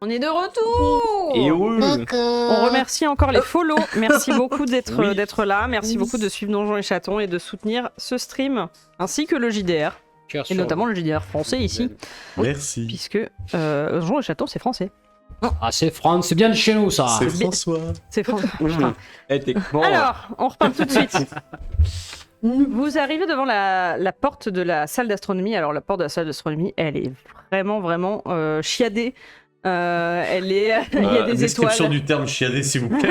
On est de retour. Et oui. On remercie encore les follow. Merci beaucoup d'être là. Merci Oui. beaucoup de suivre Donjons et Chatons et de soutenir ce stream, ainsi que le JDR, et notamment le JDR français ici, Merci. puisque Donjons et Chatons c'est français. Ah, c'est France, c'est bien de chez nous, ça. C'est François. C'est français. Eh, techniquement, Alors, on repart tout de suite. Vous arrivez devant la porte de la salle d'astronomie. Alors, la porte de la salle d'astronomie, elle est vraiment chiadée. Il y a des Description étoiles. du terme chiadé, s'il vous plaît.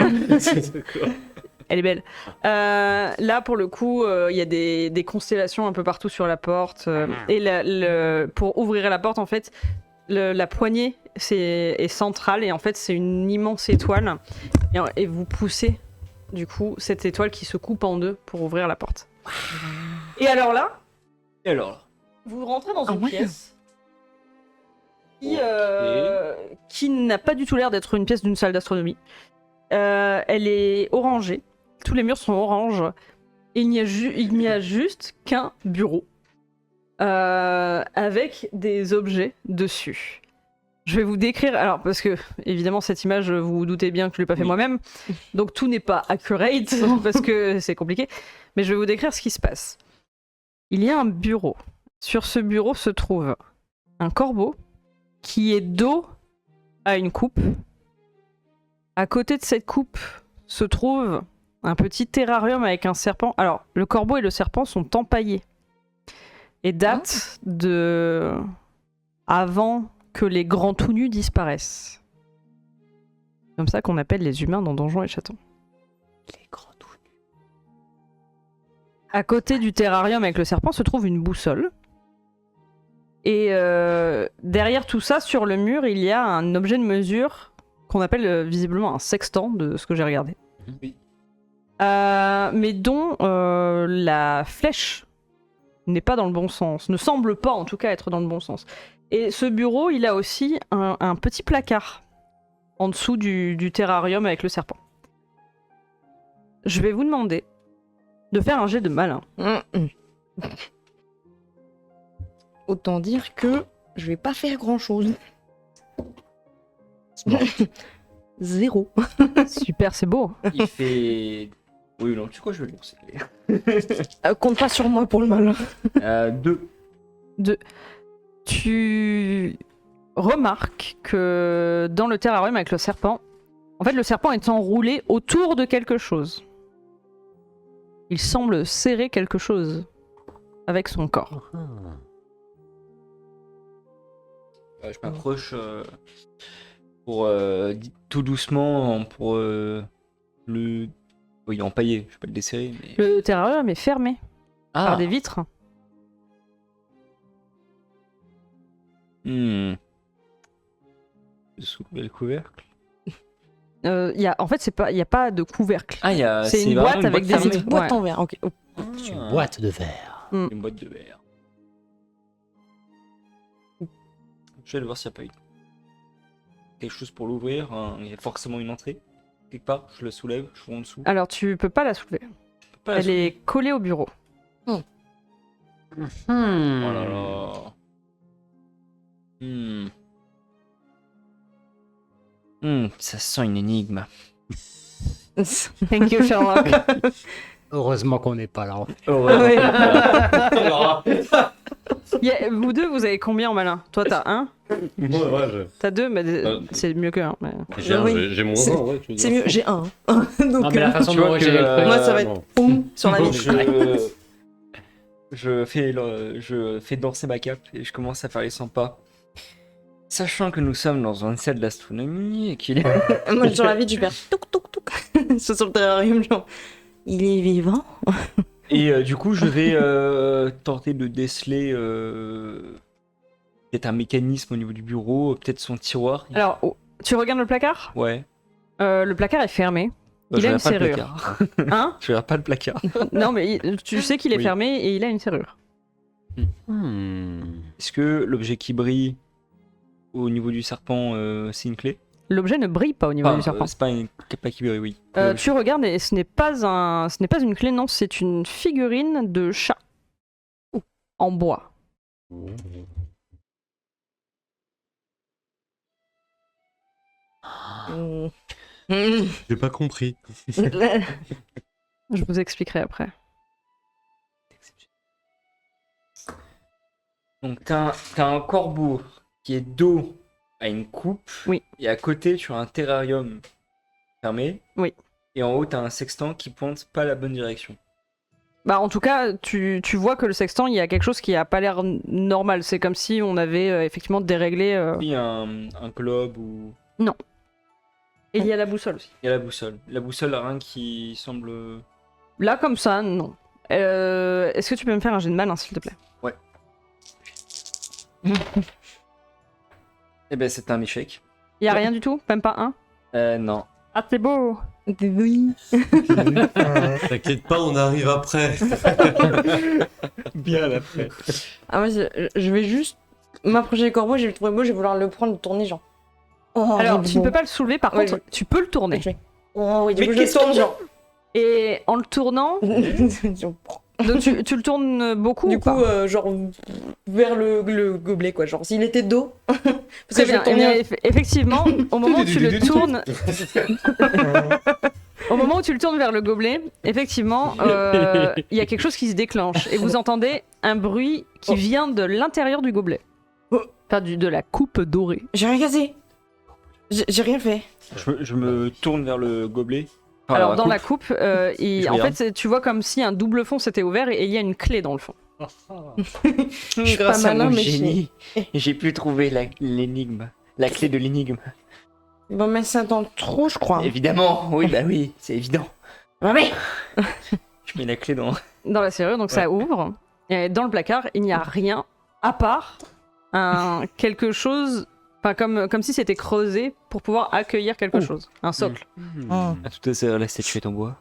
Elle est belle. Là, pour le coup, il y a des constellations un peu partout sur la porte. Et pour ouvrir la porte, en fait, la poignée est centrale. Et en fait, c'est une immense étoile. Et vous poussez, du coup, cette étoile qui se coupe en deux pour ouvrir la porte. Et alors là, Et alors vous rentrez dans une ouais. pièce qui n'a pas du tout l'air d'être une pièce d'une salle d'astronomie. Elle est orangée. Tous les murs sont orange. Et il n'y a juste qu'un bureau avec des objets dessus. Je vais vous décrire, alors parce que évidemment cette image, vous vous doutez bien que je l'ai pas fait Oui. moi-même, donc tout n'est pas accurate parce que c'est compliqué, mais je vais vous décrire ce qui se passe. Il y a un bureau. Sur ce bureau se trouve un corbeau qui est dos à une coupe. À côté de cette coupe se trouve un petit terrarium avec un serpent. Alors, le corbeau et le serpent sont empaillés et datent de avant que les grands tout nus disparaissent. C'est comme ça qu'on appelle les humains dans Donjons et Chatons. Les grands tout nus. À côté du terrarium avec le serpent se trouve une boussole. Et derrière tout ça, sur le mur, il y a un objet de mesure qu'on appelle visiblement un sextant, de ce que j'ai regardé. Oui. Mais dont la flèche n'est pas dans le bon sens, ne semble pas en tout cas être dans le bon sens. Et ce bureau, il a aussi un petit placard en dessous du terrarium avec le serpent. Je vais vous demander de faire un jet de malin. Autant dire que je vais pas faire grand chose. 0. Super, c'est beau. Il fait. Oui, non, tu sais quoi, je vais le lancer. Compte pas sur moi pour le mal. 2. Tu remarques que dans le terrarium avec le serpent, en fait, le serpent est enroulé autour de quelque chose. Il semble serrer quelque chose avec son corps. Je m'approche pour tout doucement pour le. Oui, empailler, je vais pas le desserrer. Mais... Le terrarium est fermé par Ah des vitres. Je soulever le couvercle. En fait, il n'y a pas de couvercle. Ah, il y a. C'est une vraiment boîte avec des fermée. vitres. Boîte Ouais. en verre, ok. Oh. C'est une boîte de verre. Une boîte de verre. Je vais aller voir s'il n'y a pas quelque chose pour l'ouvrir. Il y a forcément une entrée. Quelque part, je le soulève, je vois en dessous. Alors, tu peux pas la soulever. Je peux pas la Elle soulever. est collée au bureau. Oh là là. Ça sent une énigme. Thank you, Sherlock. Heureusement qu'on n'est pas là. Vous deux, vous avez combien en malin? Toi, t'as 1, Ouais, t'as 2, mais c'est mieux que 1. Mais... j'ai mon C'est- 1, ouais, tu veux C'est dire. mieux, j'ai un. Donc, Non, mais la façon tu dont vois j'ai que, le truc. moi, ça va être non. poum sur la Donc, vie. je fais danser ma cape et je commence à faire les 100 pas. Sachant que nous sommes dans une salle d'astronomie et qu'il est... Moi, sur la vie, je fais touk touk touk. C'est sur le terrarium, genre. Il est vivant. Et du coup, je vais tenter de déceler peut-être un mécanisme au niveau du bureau, peut-être son tiroir. Alors, tu regardes le placard? Ouais. Le placard est fermé. Bah, Il je a une regarde pas le serrure. placard. Hein? Je regarde pas le placard. Non, mais tu sais qu'il est Oui. fermé et il a une serrure. Est-ce que l'objet qui brille au niveau du serpent, c'est une clé? L'objet ne brille pas au niveau Enfin, du serpent. c'est pas une pas qui brille, oui. Tu regardes et ce n'est pas une clé, non, c'est une figurine de chat. En bois. J'ai pas compris. Je vous expliquerai après. Donc t'as un corbeau qui est dos à une coupe. Oui. Et à côté, tu as un terrarium fermé. Oui. Et en haut, t'as un sextant qui pointe pas la bonne direction. Bah en tout cas, tu vois que le sextant, il y a quelque chose qui a pas l'air normal. C'est comme si on avait effectivement déréglé. Il y a un globe ou... Et il y a la boussole aussi. Il y a la boussole. La boussole a rien qui semble... Là comme ça, non. Est-ce que tu peux me faire un jet de malin, s'il te plaît? Eh ben c'est un échec. Il y a rien du tout? Même pas un? Non. Ah c'est beau. Oui. T'inquiète pas, on arrive après. Bien après. Ah, moi, je vais juste m'approcher du corbeau, je vais le trouver beau, je vais vouloir le prendre, le tourner, genre. Oh, Alors il est tu ne peux beau. pas le soulever, par Ouais, contre tu peux le tourner. Oh, oui, du Mais coup, je le qu'est-ce tourne, qu'il y a genre. Et en le tournant, donc tu le tournes beaucoup Du ou pas? coup, genre, vers le gobelet, quoi. Genre, s'il était dos. Parce Très que je bien. vais tourner. Eh bien, effectivement, au moment où tu le tournes, au moment où tu le tournes vers le gobelet, effectivement, il y a quelque chose qui se déclenche et vous entendez un bruit qui vient de l'intérieur du gobelet, enfin de la coupe dorée. J'ai rien cassé. J'ai rien fait. Je me tourne vers le gobelet. Enfin, Alors dans la coupe, Je en regarde. fait, tu vois comme si un double fond s'était ouvert et il y a une clé dans le fond. Je suis pas Grâce à malin, mon mais génie, j'ai pu trouver l'énigme. La clé de l'énigme. Bon, mais ça dans le trou, je crois. Évidemment, oui, bah oui, c'est évident. Ah, mais Je mets la clé dans... Dans la serrure, donc ça ouvre. Et dans le placard, il n'y a rien à part quelque chose, enfin comme si c'était creusé pour pouvoir accueillir quelque chose, un socle. Oh. À tout à l'heure, la statue est en bois.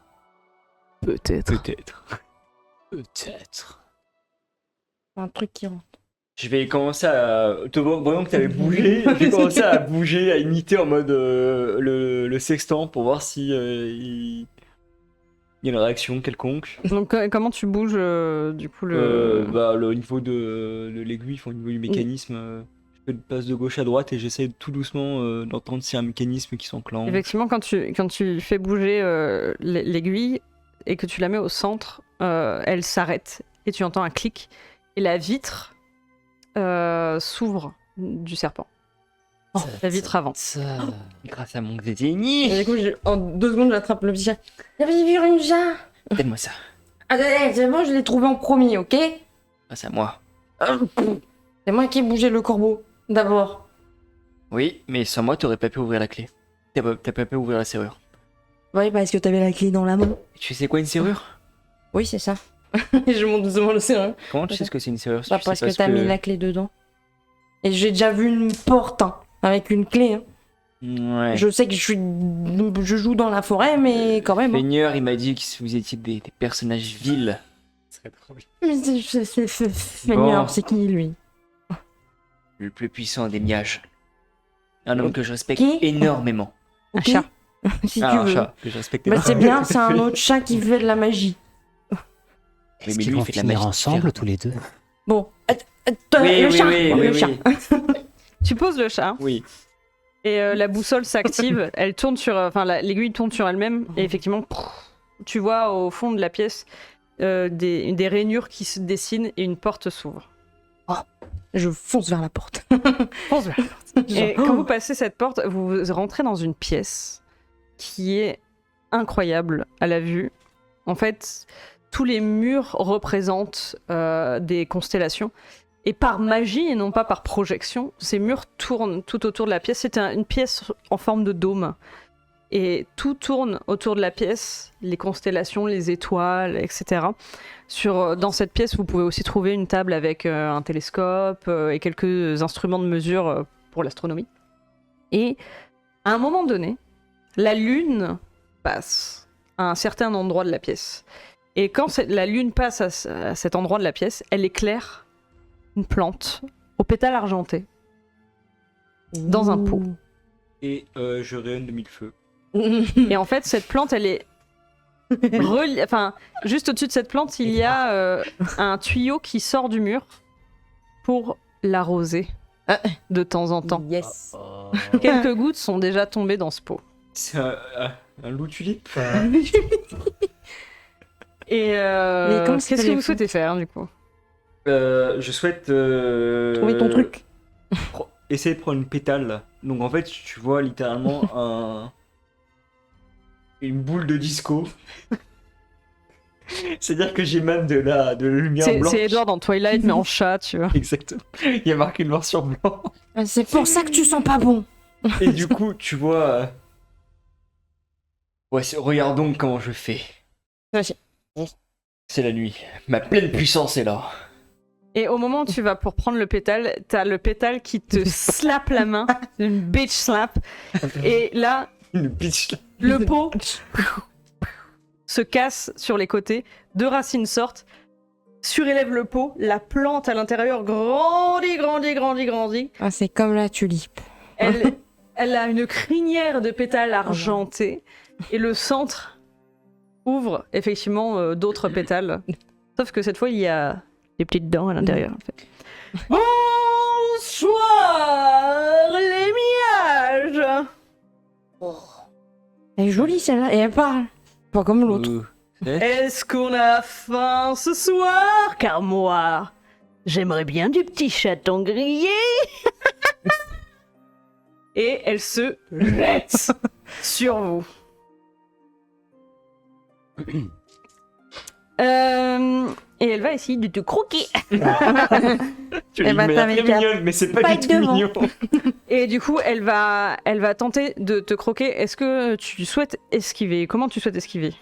Peut-être. Peut-être. Peut-être. Un truc qui rentre. Je vais commencer à... Voyons que t'avais bougé, je vais commencer à bouger, à imiter en mode le sextant pour voir si il y a une réaction quelconque. Donc comment tu bouges du coup le... Au niveau de l'aiguille, au niveau du mécanisme, je fais une passe de gauche à droite et j'essaie tout doucement d'entendre s'il y a un mécanisme qui s'enclenche. Effectivement, quand tu fais bouger l'aiguille et que tu la mets au centre, elle s'arrête et tu entends un clic et la vitre s'ouvre du serpent. La vitre avant. Grâce à mon génie, Et du coup, en 2 secondes, j'attrape le petit chat. J'avais vu une chat. donne-moi ça. Attendez, c'est bon, je l'ai trouvé en premier, ok? Grâce à moi. C'est moi qui ai bougé le corbeau, d'abord. Oui, mais sans moi, t'aurais pas pu ouvrir la clé. T'as pas pu ouvrir la serrure. Oui, parce que t'avais la clé dans la main. Tu sais quoi une serrure? Oui, c'est ça. Je monte doucement le serreur. Comment tu sais ce que c'est une serrure si Bah, tu sais parce pas que ce t'as mis la clé dedans. Et j'ai déjà vu une porte, hein, avec une clé. Hein. Ouais. Je sais que je joue dans la forêt, mais quand même. Hein. Seigneur, il m'a dit que vous étiez des personnages vils. C'est drôle. Mais Seigneur, Bon. c'est qui lui? Le plus puissant des miages. Un homme que je respecte Qui énormément. Un Ok. chat. Si Ah, tu un veux. chat que je respecte Bah, c'est énormément. bien, c'est un autre chat qui fait de la magie. Est-ce mais qu'ils lui, vont il fait de la finir magie ensemble différemment. tous les deux? Bon, Oui, le oui, chat, oui, le oui, chat. oui. Tu poses le chat Oui. et la boussole s'active. Elle tourne sur, l'aiguille tourne sur elle-même et effectivement, tu vois au fond de la pièce des rainures qui se dessinent et une porte s'ouvre. Je fonce vers la porte. Fonce vers la porte. Et quand vous passez cette porte, vous rentrez dans une pièce qui est incroyable à la vue. En fait, tous les murs représentent des constellations. Et par magie et non pas par projection, ces murs tournent tout autour de la pièce. C'est une pièce en forme de dôme. Et tout tourne autour de la pièce, les constellations, les étoiles, etc. Dans cette pièce, vous pouvez aussi trouver une table avec un télescope et quelques instruments de mesure pour l'astronomie. Et à un moment donné, la lune passe à un certain endroit de la pièce. Et quand la lune passe à cet endroit de la pièce, elle éclaire une plante aux pétales argentés dans un pot. Et je rayonne de mille feux. Et en fait, cette plante, elle est enfin, juste au-dessus de cette plante, il y a un tuyau qui sort du mur pour l'arroser de temps en temps. Yes. Quelques gouttes sont déjà tombées dans ce pot. C'est un loup tulipe. Et Mais comment qu'est-ce que s'appelle vous les souhaitez faire du coup? Je souhaite Trouver ton truc. essayer de prendre une pétale. Donc en fait, tu vois littéralement une boule de disco. C'est-à-dire que j'émane de la lumière blanche. C'est Edward dans Twilight, mais en chat, tu vois. Exactement. Il y a marqué noir sur blanc. C'est pour ça que tu sens pas bon. Et du coup, tu vois. Ouais, regarde donc comment je fais. Vas-y. C'est la nuit. Ma pleine puissance est là. Et au moment où tu vas pour prendre le pétale, t'as le pétale qui te slappe la main, une bitch slap. Et là, Une bitch. le pot se casse sur les côtés, deux racines sortent, surélève le pot, la plante à l'intérieur grandit. Ah, c'est comme la tulipe. Elle a une crinière de pétales argentés et le centre ouvre effectivement d'autres pétales. Sauf que cette fois, il y a des petites dents à l'intérieur. En fait. Bonsoir les miages. Elle est jolie celle-là et elle parle. Pas comme l'autre. Est-ce qu'on a faim ce soir? Car moi, j'aimerais bien du petit chaton grillé. Et elle se jette sur vous. Et elle va essayer de te croquer. Tu Eh lui ben, mets t'avais très qu'à mignonne, mais c'est pas pas du être tout devant. mignon. Et du coup, elle va tenter de te croquer. Est-ce que tu souhaites esquiver? Comment tu souhaites esquiver?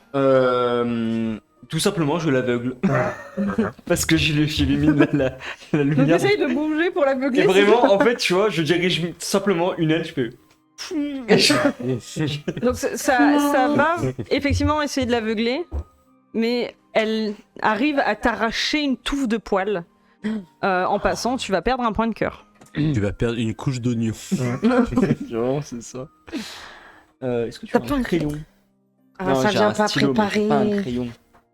Tout simplement, je l'aveugle. Parce que j'illumine la lumière. J'essaye de bouger pour l'aveugler. Et vraiment, en fait, tu vois, je dirige simplement une aile, je peux. Donc ça va effectivement essayer de l'aveugler, mais elle arrive à t'arracher une touffe de poils. En passant, tu vas perdre un point de cœur. Tu vas perdre une couche d'oignon. Vraiment, c'est ça. Est-ce que tu as T'as pas un un crayon? Ah, Non, ça j'ai vient un pas stylo, mais préparé. pas un crayon.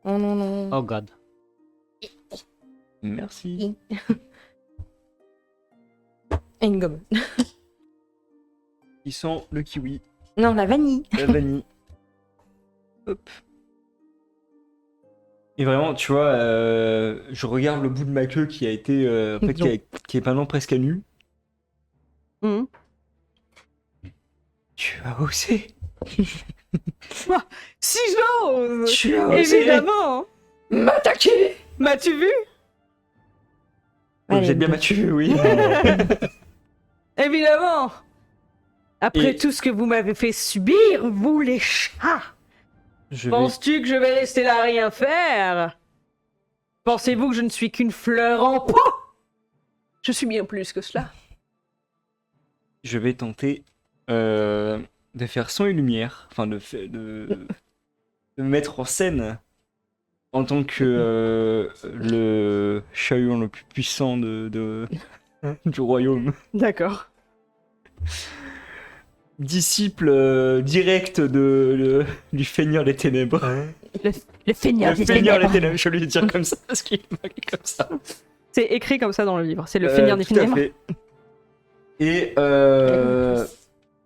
Oh non, non. Oh god. Merci. Et une gomme. Qui sent le kiwi, Non, la vanille. la vanille. Hop. Et vraiment, tu vois, je regarde le bout de ma queue qui a été, en fait, qui est maintenant presque à nu. Mhm. Tu as osé. Si j'ose, Tu as osé évidemment. m'attaquer. M'as-tu vu? Vous Allez, êtes bien Mathieu, oui. Évidemment. Après Et- tout ce que vous m'avez fait subir, vous les chats. Je vais... Penses-tu que je vais rester là à rien faire? Pensez-vous que je ne suis qu'une fleur en pot? Je suis bien plus que cela. Je vais tenter de faire son et lumière, enfin de me mettre en scène en tant que le chahut le plus puissant du royaume. D'accord. Disciple direct du Feigneur des Ténèbres. Le feignant Le des Feigneur des ténèbres. Ténèbres, je vais lui dire comme ça parce qu'il est marqué comme ça. C'est écrit comme ça dans le livre. C'est le feignant des Tout à ténèbres. fait. Et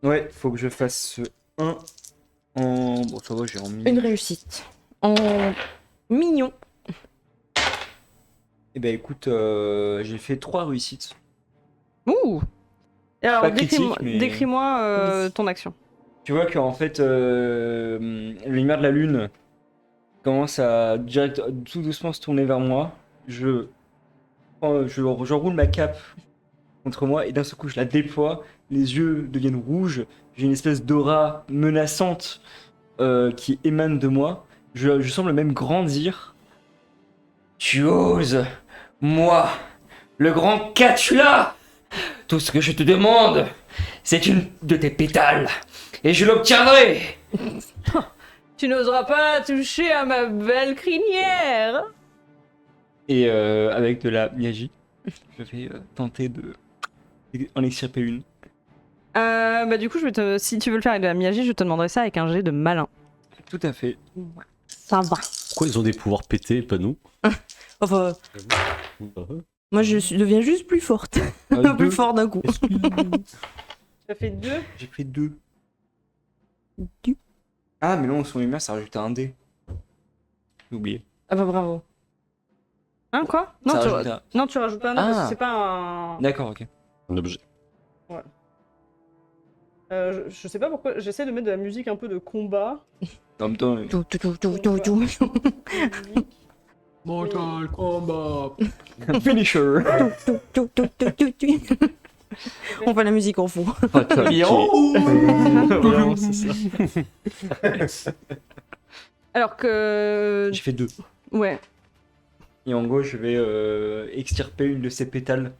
ouais, faut que je fasse 1 en... Bon, ça va, j'ai remis... Une réussite. En mignon. Eh ben écoute, j'ai fait 3 réussites. Ouh. Et alors, Pas critique, mais- décris-moi ton action. Tu vois qu'en fait, la lumière de la lune commence à direct, tout doucement se tourner vers moi. Je roule ma cape contre moi et d'un seul coup je la déploie. Les yeux deviennent rouges. J'ai une espèce d'aura menaçante qui émane de moi. Je semble même grandir. Tu oses, moi, le grand Catula. Tout ce que je te demande, c'est une de tes pétales. Et je l'obtiendrai. Tu n'oseras pas toucher à ma belle crinière. Et avec de la magie, je vais tenter en extirper une. Bah du coup, si tu veux le faire avec de la magie, je te demanderai ça avec un jet de malin. Tout à fait. Ça va. Pourquoi ils ont des pouvoirs pétés, pas nous? Enfin, moi je deviens juste plus forte. Deux. Plus fort d'un coup. Tu as fait 2. J'ai fait 2. Du- Ah, mais non, son lumière, ça rajoute un dé. J'ai oublié. Ah bah bravo. Hein, quoi? Non, Ça tu... rajoute un- non, tu rajoutes pas un dé parce Ah. que c'est pas un... D'accord, ok. Un objet. je sais pas pourquoi, j'essaie de mettre de la musique un peu de combat. En même temps, Tout, tout, tout, tout, tout, tout. Mortal Kombat. finisher. Tout, tout, tout, tout, tout, tout. On fait la musique en fond. Fatal. Vraiment, c'est ça. Alors que... J'ai fait 2. Ouais. Et en gros, je vais extirper une de ses pétales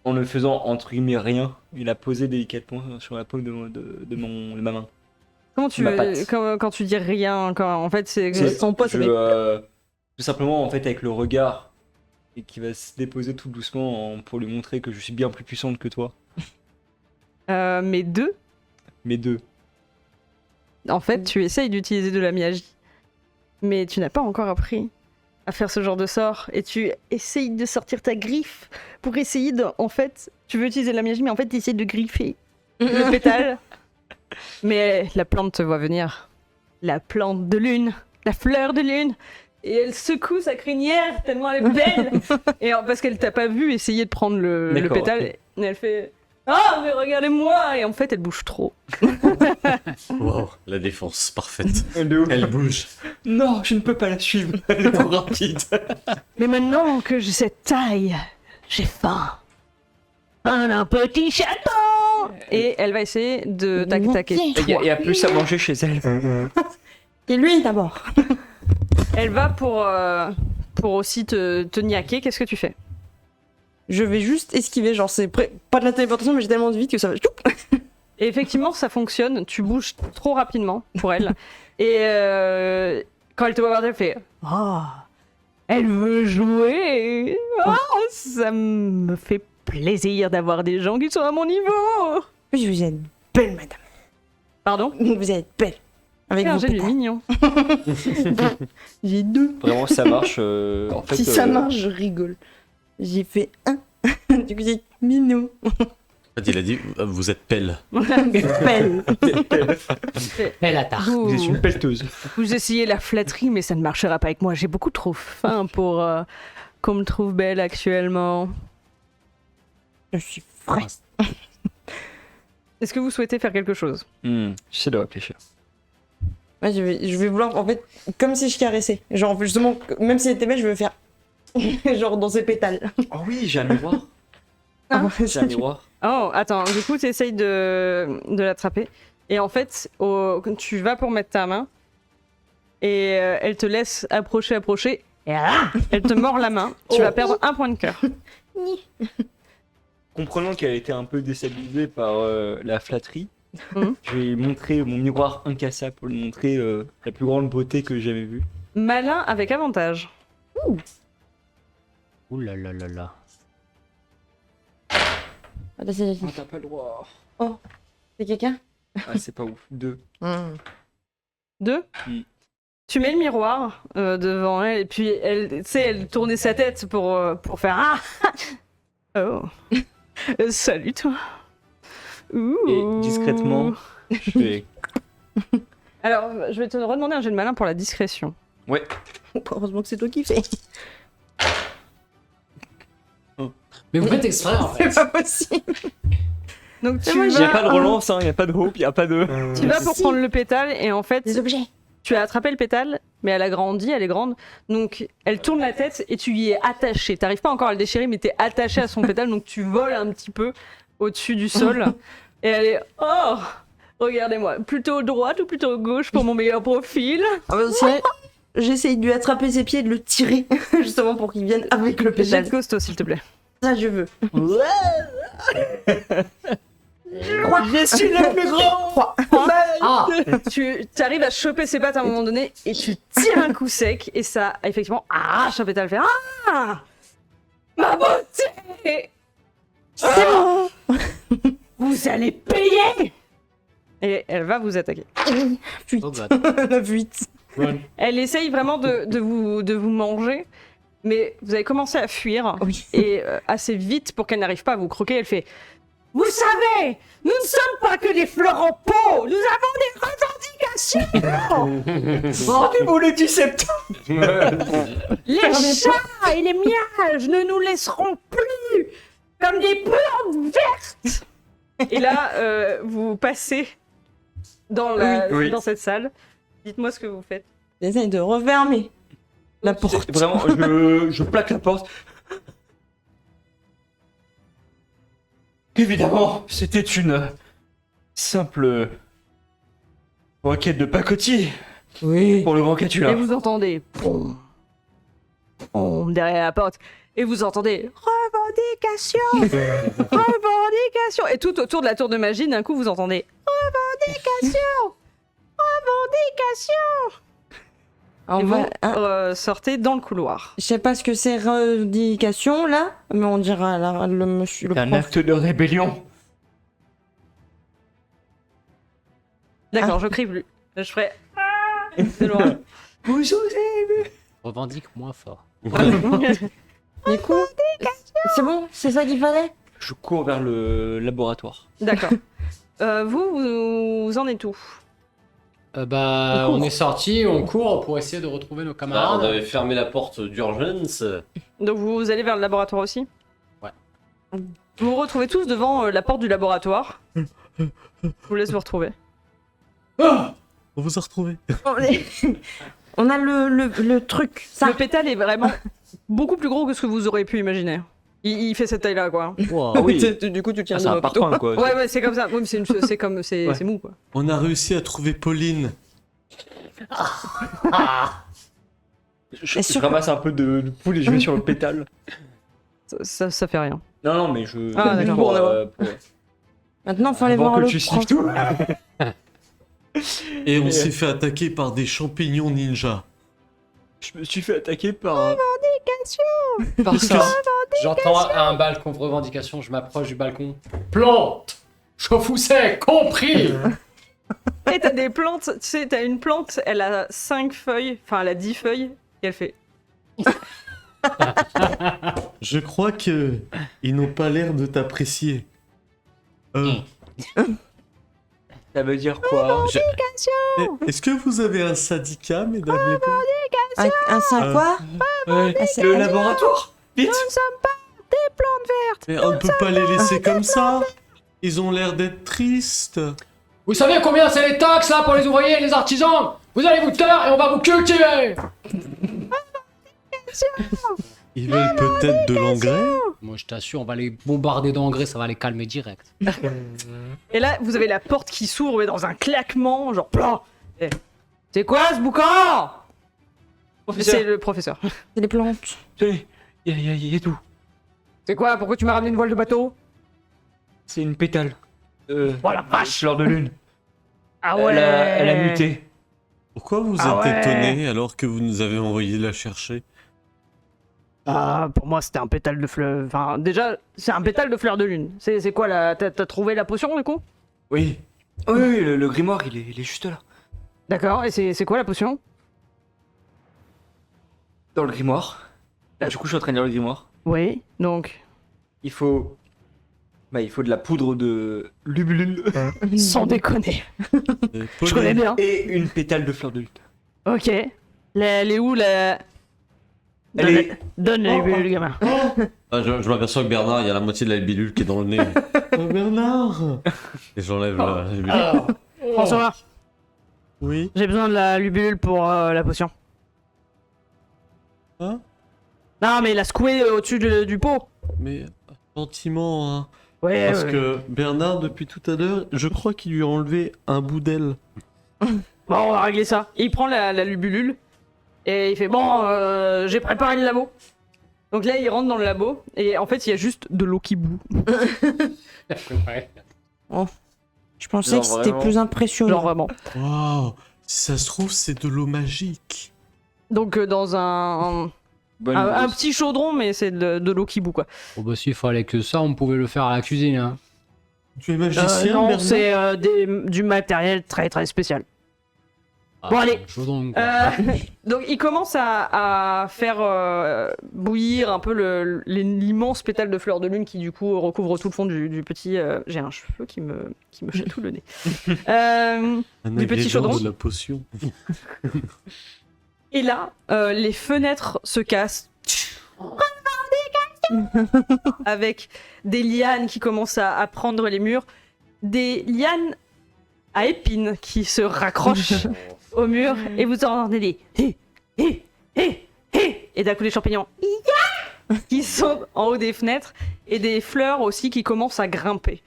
en ne faisant entre guillemets rien. Il la posé délicatement sur la paume de ma main. Comment tu... Ma patte. Quand tu dis rien, en fait, c'est... Son pote, Je, avec- tout simplement, en fait, avec le regard, et qui va se déposer tout doucement pour lui montrer que je suis bien plus puissante que toi. mais 2, Mais 2. en fait, tu essayes d'utiliser de la magie. Mais tu n'as pas encore appris à faire ce genre de sort. Et tu essayes de sortir ta griffe pour essayer de... En fait, tu veux utiliser de la magie, mais en fait, tu essayes de griffer le pétale. Mais la plante te voit venir. La plante de lune. La fleur de lune. Et elle secoue sa crinière tellement elle est belle. Et parce qu'elle t'a pas vu essayer de prendre le D'accord, pétale. ok. Et elle fait... Ah, mais regardez-moi. Et en fait, elle bouge trop. Wow, la défense parfaite. De ouf. Elle bouge. Non, je ne peux pas la suivre. Elle est trop rapide. Mais maintenant que j'ai cette taille, j'ai faim. Un petit chaton. Et elle va essayer de t'attaquer. Il y a plus à manger chez elle. Et lui d'abord. Elle va pour aussi te niaquer. Qu'est-ce que tu fais? Je vais juste esquiver, genre c'est pas de la téléportation, mais j'ai tellement de vite que ça va. Et effectivement, ça fonctionne. Tu bouges trop rapidement pour elle. Et quand elle te voit partir, elle fait Ah, elle veut jouer. Oh, ça me fait plaisir d'avoir des gens qui sont à mon niveau. Oui, vous êtes belle, madame. Pardon? Vous êtes belle. Avec Un vos gel pétales. mignon. J'ai 2. Vraiment, ça marche. En fait, Si ça marche, je rigole. J'ai fait 1. Du coup, c'est mignon. En fait, il a dit vous êtes pelle. Belle. Elle attaque. Vous êtes une pelleteuse. Vous essayez la flatterie, mais ça ne marchera pas avec moi. J'ai beaucoup trop faim pour qu'on me trouve belle actuellement. Je suis frais. Est-ce que vous souhaitez faire quelque chose? J'essaie de réfléchir. Ouais, je vais vouloir, en fait, comme si je caressais. Genre, justement, même si elle était belle, je veux faire. Genre dans ses pétales. Oh oui, j'ai un miroir. Hein J'ai un miroir. Oh, attends, du coup, tu essayes de l'attraper. Et en fait, tu vas pour mettre ta main. Et elle te laisse approcher. Et elle te mord la main. Tu vas perdre un point de cœur. Comprenant qu'elle a été un peu déstabilisée par la flatterie, Mhm. je vais montrer mon miroir incassable pour lui montrer la plus grande beauté que j'ai jamais vue. Malin avec avantage. Ouh là là là là. Ah, là, c'est Oh, t'as pas le droit. quelqu'un. Ah, c'est pas ouf. 2. 2. Mm. Tu mets le miroir devant elle. Et puis, elle, tu sais, elle tournait sa tête pour faire Ah Oh salut, toi. Ouh. Et discrètement, je fais. Alors, je vais te redemander un jet de malin pour la discrétion. Ouais. Heureusement que c'est toi qui fais. Mais vous faites exprès en fait. C'est pas possible. Donc, tu moi, Il n'y a vas, pas de relance, il n'y a pas de hope, il n'y a pas de. tu vas pour Si. prendre le pétale. Et en fait, Des objets. tu as attrapé le pétale, mais elle a grandi, elle est grande. Donc, elle tourne la tête et tu y es attaché. T'arrives pas encore à le déchirer, mais t'es attaché à son pétale. Donc, tu voles un petit peu au-dessus du sol. Et elle est Oh regardez-moi, plutôt droite ou plutôt gauche pour mon meilleur profil? Ah bah, c'est- J'essaye de lui attraper ses pieds et de le tirer, justement pour qu'il vienne avec le Jet pétale. de costaud, s'il te plaît. Ça, je veux. Je suis le plus grand. Ah Tu arrives à choper ses pattes à un moment donné et tu tires un coup sec et ça effectivement arrache un pétale. Fait Ah ma beauté. C'est bon. Vous allez payer. Et elle va vous attaquer. 8. Oh god. 8. Run. Elle essaye vraiment de vous manger, mais vous avez commencé à fuir Oui. et assez vite pour qu'elle n'arrive pas à vous croquer. Elle fait Vous savez, nous ne sommes pas que des fleurs en pot, nous avons des revendications. Rendez-vous le 10 septembre. Les chats et les miages ne nous laisseront plus comme des plantes vertes. Et là, vous passez dans, Oui. dans cette salle. Dites-moi ce que vous faites. J'essaye de refermer la porte. Vraiment, je plaque la porte. Évidemment, c'était une simple requête de pacotille Oui. pour le grand Et Catula. vous entendez boum, boum, derrière la porte. Et vous entendez revendication, revendication. Et tout autour de la tour de magie, d'un coup, vous entendez revendication, revendication. On Et va- vous hein, sortez dans le couloir. je sais pas ce que c'est revendication là, mais on dira le monsieur, le C'est un prof. acte de rébellion. D'accord, je crie plus. Je ferai de loin. Vous osez. Revendique moins fort. Du coup, c'est bon, c'est ça qu'il fallait. Je cours vers le laboratoire. D'accord. Vous en êtes où? Bah, On court. on est sorti, on court pour essayer de retrouver nos Ah, camarades. on avait fermé la porte d'urgence. Donc vous allez vers le laboratoire aussi? Ouais. Vous vous retrouvez tous devant la porte du laboratoire. Je vous laisse vous retrouver. On vous a retrouvé. On a le truc, ça. Le pétale est vraiment beaucoup plus gros que ce que vous auriez pu imaginer. Il fait cette taille-là, quoi. Ah oui. Du coup, tu tiens C'est un parpaing, quoi. Ouais, ouais, c'est comme ça. Oui, mais c'est comme c'est Ouais. c'est mou, quoi. On a réussi à trouver Pauline. Je ramasse un peu de poule et je mets sur le pétale. Ça fait rien. Non, non, mais je. Ah, d'accord. pour- Maintenant, faut aller avant voir que le tu prof. sniffes tout. Et on s'est fait attaquer par des champignons ninja. Je me suis fait attaquer par. Par ça. J'entends un balcon de revendication, je m'approche du balcon. Plante! Chauffousset, compris! Et t'as des plantes, tu sais, t'as une plante, elle a 5 feuilles, enfin elle a 10 feuilles, et elle fait. Je crois que ils n'ont pas l'air de t'apprécier. Ça veut dire quoi? Est-ce que vous avez un syndicat, mesdames les dames? Un 5 quoi? Ouais, c'est- le laboratoire. Vite. Mais on ne peut pas les laisser comme ça. Ils ont l'air d'être tristes. Vous savez combien c'est les taxes là pour les ouvriers et les artisans? Vous allez vous taire et on va vous cultiver! Ils veulent peut-être de l'engrais. Moi je t'assure, on va les bombarder d'engrais, ça va les calmer direct. Et là, vous avez la porte qui s'ouvre, mais dans un claquement, genre plan. Et, c'est quoi ce boucan? C'est le professeur. C'est des plantes. Tenez, il y a tout. C'est quoi? Pourquoi tu m'as ramené une voile de bateau? C'est une pétale. Oh la vache! Fleur de lune. Ah Elle a muté. Pourquoi vous Ah êtes ouais. étonnés alors que vous nous avez envoyé la chercher? Ah, pour moi, c'était un pétale de fleur. Enfin, déjà, c'est un pétale de fleur de lune. C'est quoi là? T'as trouvé la potion du coup? Oui. Oui, le grimoire, il est juste là. D'accord, et c'est quoi la potion? Dans le grimoire. Là, du coup, je suis en train de lire le grimoire. Oui, donc. Il faut de la poudre de lubulule Sans déconner. Je Pauline, connais bien. et une pétale de fleur de lune. Ok. Elle est où la. Elle est- Donne le gamin. Ah, je m'aperçois que Bernard, il y a la moitié de la bidule qui est dans le nez. Oh, Bernard! Et j'enlève la bidule. François, Oui? j'ai besoin de la lubule pour la potion. Hein? Non, mais la secouer au-dessus du pot. Mais gentiment, hein. Ouais, Parce ouais. que Bernard, depuis tout à l'heure, je crois qu'il lui a enlevé un bout d'aile. Bon, on va régler ça. Il prend la lubulule et il fait bon, j'ai préparé le labo. Donc là, il rentre dans le labo et en fait, il y a juste de l'eau qui bout. Ouais. Je pensais Genre que c'était vraiment. plus impressionnant. Genre vraiment. Waouh! Si ça se trouve, c'est de l'eau magique. Donc dans un petit chaudron, mais c'est de l'eau qui bout quoi. Bon bah s'il fallait que ça, on pouvait le faire à la cuisine. Hein. Tu es magicien, non, Bernard? c'est du matériel très très spécial. Bon, allez. Chaud donc. Donc il commence à faire bouillir un peu l'immense pétale de fleur de lune qui du coup recouvre tout le fond du petit... J'ai un cheveu qui me chatouille le nez. Du petit chaudron. de la potion. Et là, les fenêtres se cassent. Avec des lianes qui commencent à prendre les murs. Des lianes à épines qui se raccrochent au mur. Et vous entendez des et d'un coup des champignons qui sont en haut des fenêtres. Et des fleurs aussi qui commencent à grimper.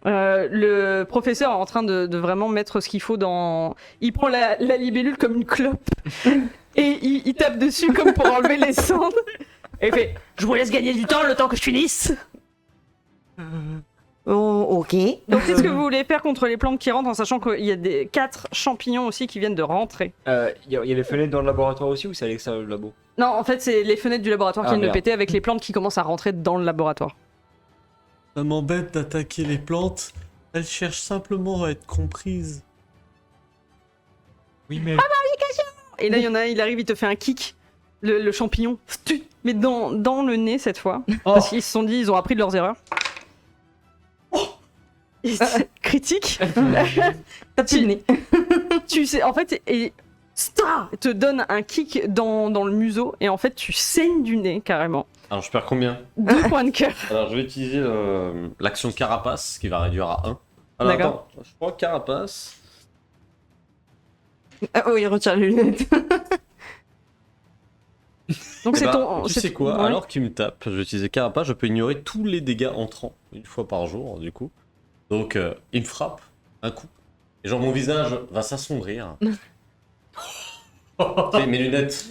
Le professeur est en train de vraiment mettre ce qu'il faut dans... Il prend la libellule comme une clope et il tape dessus comme pour enlever les cendres. Et il fait « Je vous laisse gagner du temps le temps que je finisse !» Oh, ok. Donc qu'est-ce que vous voulez faire contre les plantes qui rentrent en sachant qu'il y a 4 champignons aussi qui viennent de rentrer? Il y a les fenêtres dans le laboratoire aussi ou c'est à l'extérieur du labo? Non, en fait c'est les fenêtres du laboratoire qui Ah, viennent de merde. péter avec les plantes qui commencent à rentrer dans le laboratoire. Ça m'embête d'attaquer les plantes. Elles cherchent simplement à être comprises. Oui, mais. Et là il y en a un, il arrive, il te fait un kick, le champignon, mais dans le nez cette fois. Oh. Parce qu'ils se sont dit, ils ont appris de leurs erreurs. Et c'est critique. Tape le nez. Tu sais, en fait, et te donne un kick dans le museau et en fait tu saignes du nez carrément. Alors je perds combien? 2 points de cœur. Alors je vais utiliser l'action carapace qui va réduire à 1. Alors D'accord. attends, je prends carapace. Ah, oh, il retire les lunettes. Donc Eh c'est ben, ton. tu c'est- sais quoi? ouais. Alors qu'il me tape, je vais utiliser carapace, je peux ignorer tous les dégâts entrants une fois par jour du coup. Donc il me frappe un coup. Et genre mon visage va s'assombrir. Et mes lunettes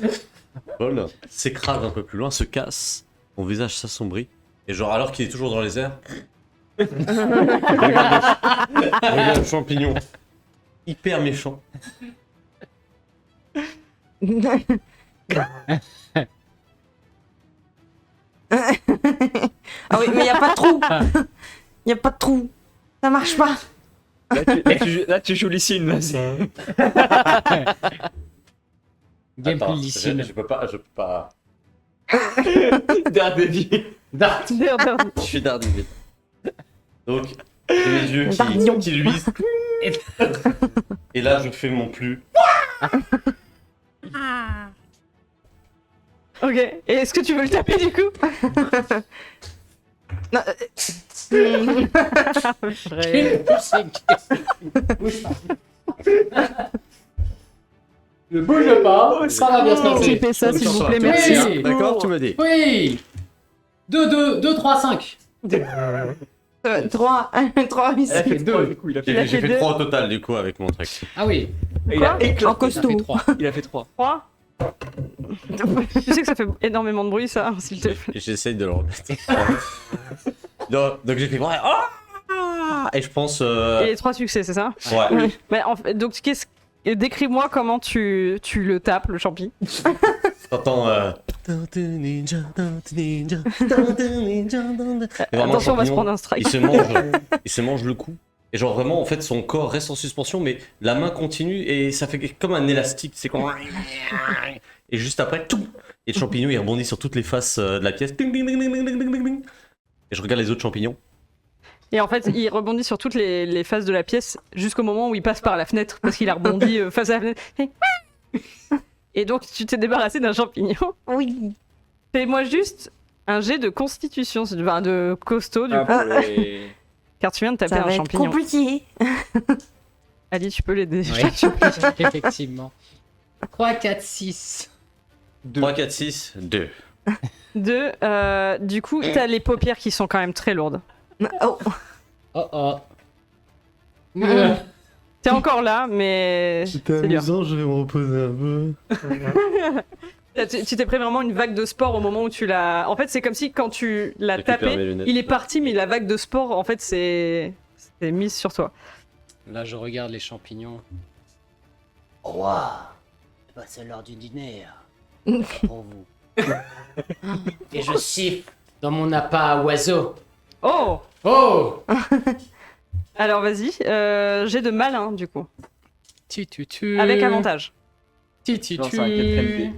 volent, s'écrasent un peu plus loin, se cassent. Mon visage s'assombrit. Et genre alors qu'il est toujours dans les airs. Regarde le champignon. Hyper méchant. Ah oui, mais y a pas de trou. Y a pas de trou. Ça marche pas. Là, tu joues Lysine, là. Gameplay Attends, Lysine. je peux pas. Daredevil. Dart. Je suis Daredevil. Donc, j'ai mes yeux Dardillon. qui luisent. Et là, je fais mon plus. Ok. Et est-ce que tu veux le taper du coup? Non, Ne bouge pas, ça va bien se passer. Clippez ça s'il vous plaît, Oui. merci. D'accord, tu me dis. Oui 2, 3, 5. 3, 3, Elle a fait 2. 3 du coup, il a fait, Il a J'ai fait fait deux. 3 au total du coup avec mon truc. Ah oui, il a éclaté. en ça costaud. fait 3. Il a fait 3. 3. Tu sais que ça fait énormément de bruit ça, s'il te plaît. Et j'essaye de le remettre. Donc j'ai fait ouais. Ah et je pense. Et les 3 succès, c'est ça? Ouais. Mais en fait, donc décris-moi comment tu le tapes, le champi. T'entends. Attention, on va se prendre un strike. Il se mange le cou. Et genre vraiment, en fait, son corps reste en suspension, mais la main continue et ça fait comme un élastique. C'est comme. Et juste après, tout. Et le champignon, il rebondit sur toutes les faces de la pièce. Ding, ding, ding, ding, ding, ding, ding, ding. Et je regarde les autres champignons. Et en fait, il rebondit sur toutes les faces de la pièce jusqu'au moment où il passe par la fenêtre parce qu'il a rebondi face à la fenêtre. Et donc, tu t'es débarrassé d'un champignon. Oui. Fais-moi juste un jet de constitution, enfin de costaud du Ah, coup, pour les- car tu viens de taper Ça un va être champignon. compliqué. Ali, tu peux l'aider. Oui, effectivement. 3, 4, 6. 3, 4, 6, 2. 2. Du coup, t'as les paupières qui sont quand même très lourdes. Oh. Oh oh. T'es encore là, mais c'est dur. je vais me reposer un peu. Tu t'es pris vraiment une vague de sport au moment où tu l'as. En fait, c'est comme si quand tu l'as Récupère mes tapé, lunettes. il est parti, mais la vague de sport, en fait, c'est mise sur toi. Là, je regarde les champignons. Roi, c'est l'heure du dîner. Pour vous. Et je siffle. Dans mon appât à oiseau. Oh! Oh Alors vas-y, j'ai de malin du coup. avec avantage. Non, c'est un 4ème.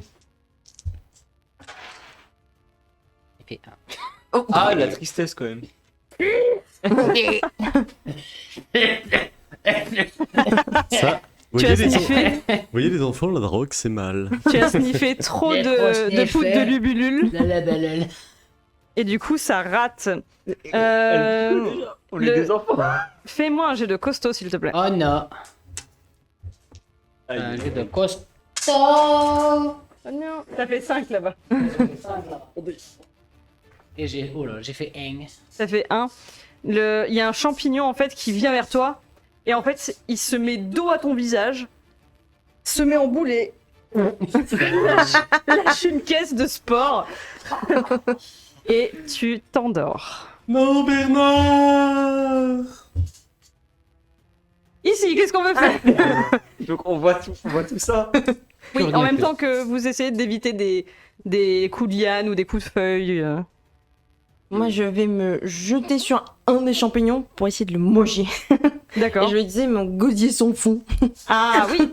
Il fait un. Ah, la tristesse quand même. Ça, Tu as sniffé, voyez les enfants, la drogue, c'est mal. tu as sniffé trop Les de grosses poudre de sniffers. lubulule Blablabla. et du coup ça rate. On le- est des enfants. Fais-moi un jet de costaud s'il te plaît. Oh non. Aïe, Un aïe, jeu aïe. de costaud. Oh non, ça fait 5 là-bas. Et j'ai. Oh là, j'ai fait un. Ça fait 1. Il y a un champignon en fait qui vient vers toi et en fait il se met dos à ton visage, se met en boule et lâche une caisse de sport et tu t'endors. Non, Bernard. Ici, qu'est-ce qu'on veut faire? Donc on voit tout ça. Oui, Plus en rien même fait. temps que vous essayez d'éviter des coups de liane ou des coups de feuille. Moi, je vais me jeter sur un des champignons pour essayer de le manger. Et D'accord. je vais utiliser mon gosier sans fond. Ah oui.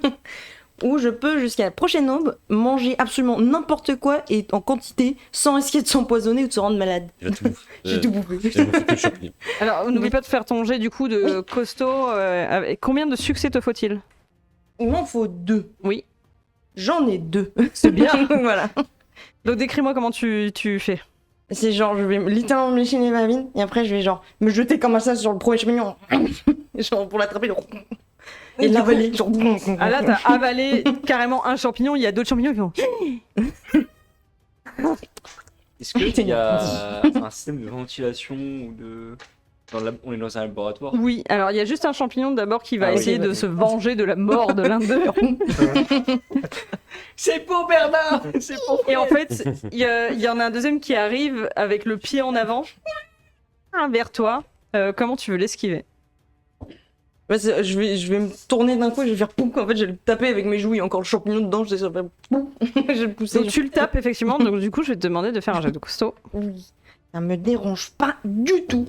Où je peux, jusqu'à la prochaine aube, manger absolument n'importe quoi et en quantité sans risquer de s'empoisonner ou de se rendre malade. Il va tout bouffer. J'ai tout bouffé. Il va bouffer tout le champignon. Alors, n'oublie pas de faire ton jet du coup de costaud. Combien de succès te faut-il? Il m'en faut 2. Oui. J'en ai 2. C'est bien. Voilà. Donc décris-moi comment tu fais. C'est genre, je vais littéralement me lécher les babines et après je vais genre me jeter comme ça sur le premier champignon. Genre pour l'attraper. Et l'avaler. Genre... Ah là, t'as avalé carrément un champignon, il y a d'autres champignons qui vont... Est-ce qu'il y a un système de ventilation ou de. On est dans un laboratoire. Oui, alors il y a juste un champignon d'abord qui va Ah oui. essayer de se venger de la mort de l'un d'eux. C'est pour Bernard. C'est pour. Et en fait, il y en a un deuxième qui arrive avec le pied en avant vers toi. Comment tu veux l'esquiver? Ouais, je vais me tourner d'un coup et je vais faire poum. En fait, je vais le taper avec mes joues. Il y a encore le champignon dedans. Je vais faire poum. Je vais le pousser. Donc tu le tapes effectivement, donc du coup je vais te demander de faire un jet de costaud. Oui. Ça me dérange pas du tout.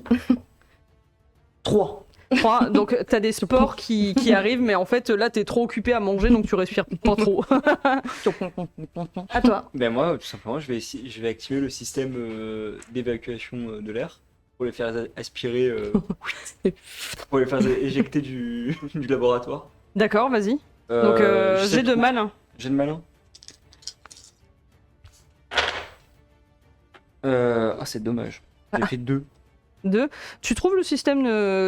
3. 3, donc t'as des spores qui arrivent, mais en fait là t'es trop occupé à manger donc tu respires pas trop. À toi. Ben moi, tout simplement, je vais activer le système d'évacuation de l'air pour les faire aspirer, pour les faire éjecter du laboratoire. D'accord, vas-y. Donc jet de malin. J'ai de malin. Ah, c'est dommage. J'ai fait 2. 2. Tu trouves le système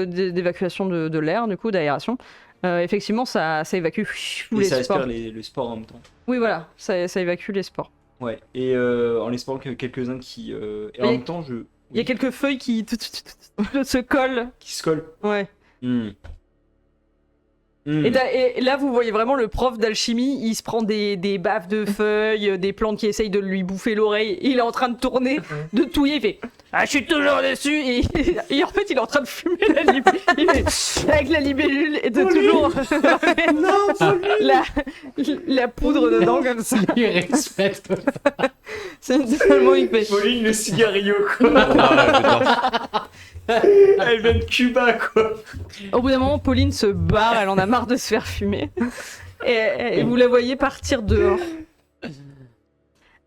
d'évacuation de l'air, du coup, d'aération. Effectivement, ça évacue tous Et les ça spores. aspire le sport en même temps. Oui, voilà, ça évacue les spores. Ouais. Et en espérant que quelques-uns qui. Et en Mais- même temps, Il y a quelques feuilles qui se collent. qui se collent. Ouais. Hmm. Et là, vous voyez vraiment le prof d'alchimie, il se prend des baffes de feuilles, des plantes qui essayent de lui bouffer l'oreille. Il est en train de tourner, de touiller, il fait « Ah, je suis toujours dessus !» et en fait, il est en train de fumer la libellule. Avec la libellule et de toujours la poudre dedans comme ça. Il respecte. C'est tellement il fait. Pauline, le cigario, quoi. Elle vient de Cuba, quoi. Au bout d'un moment, Pauline se barre, elle en a marre de se faire fumer. Et vous la voyez partir dehors.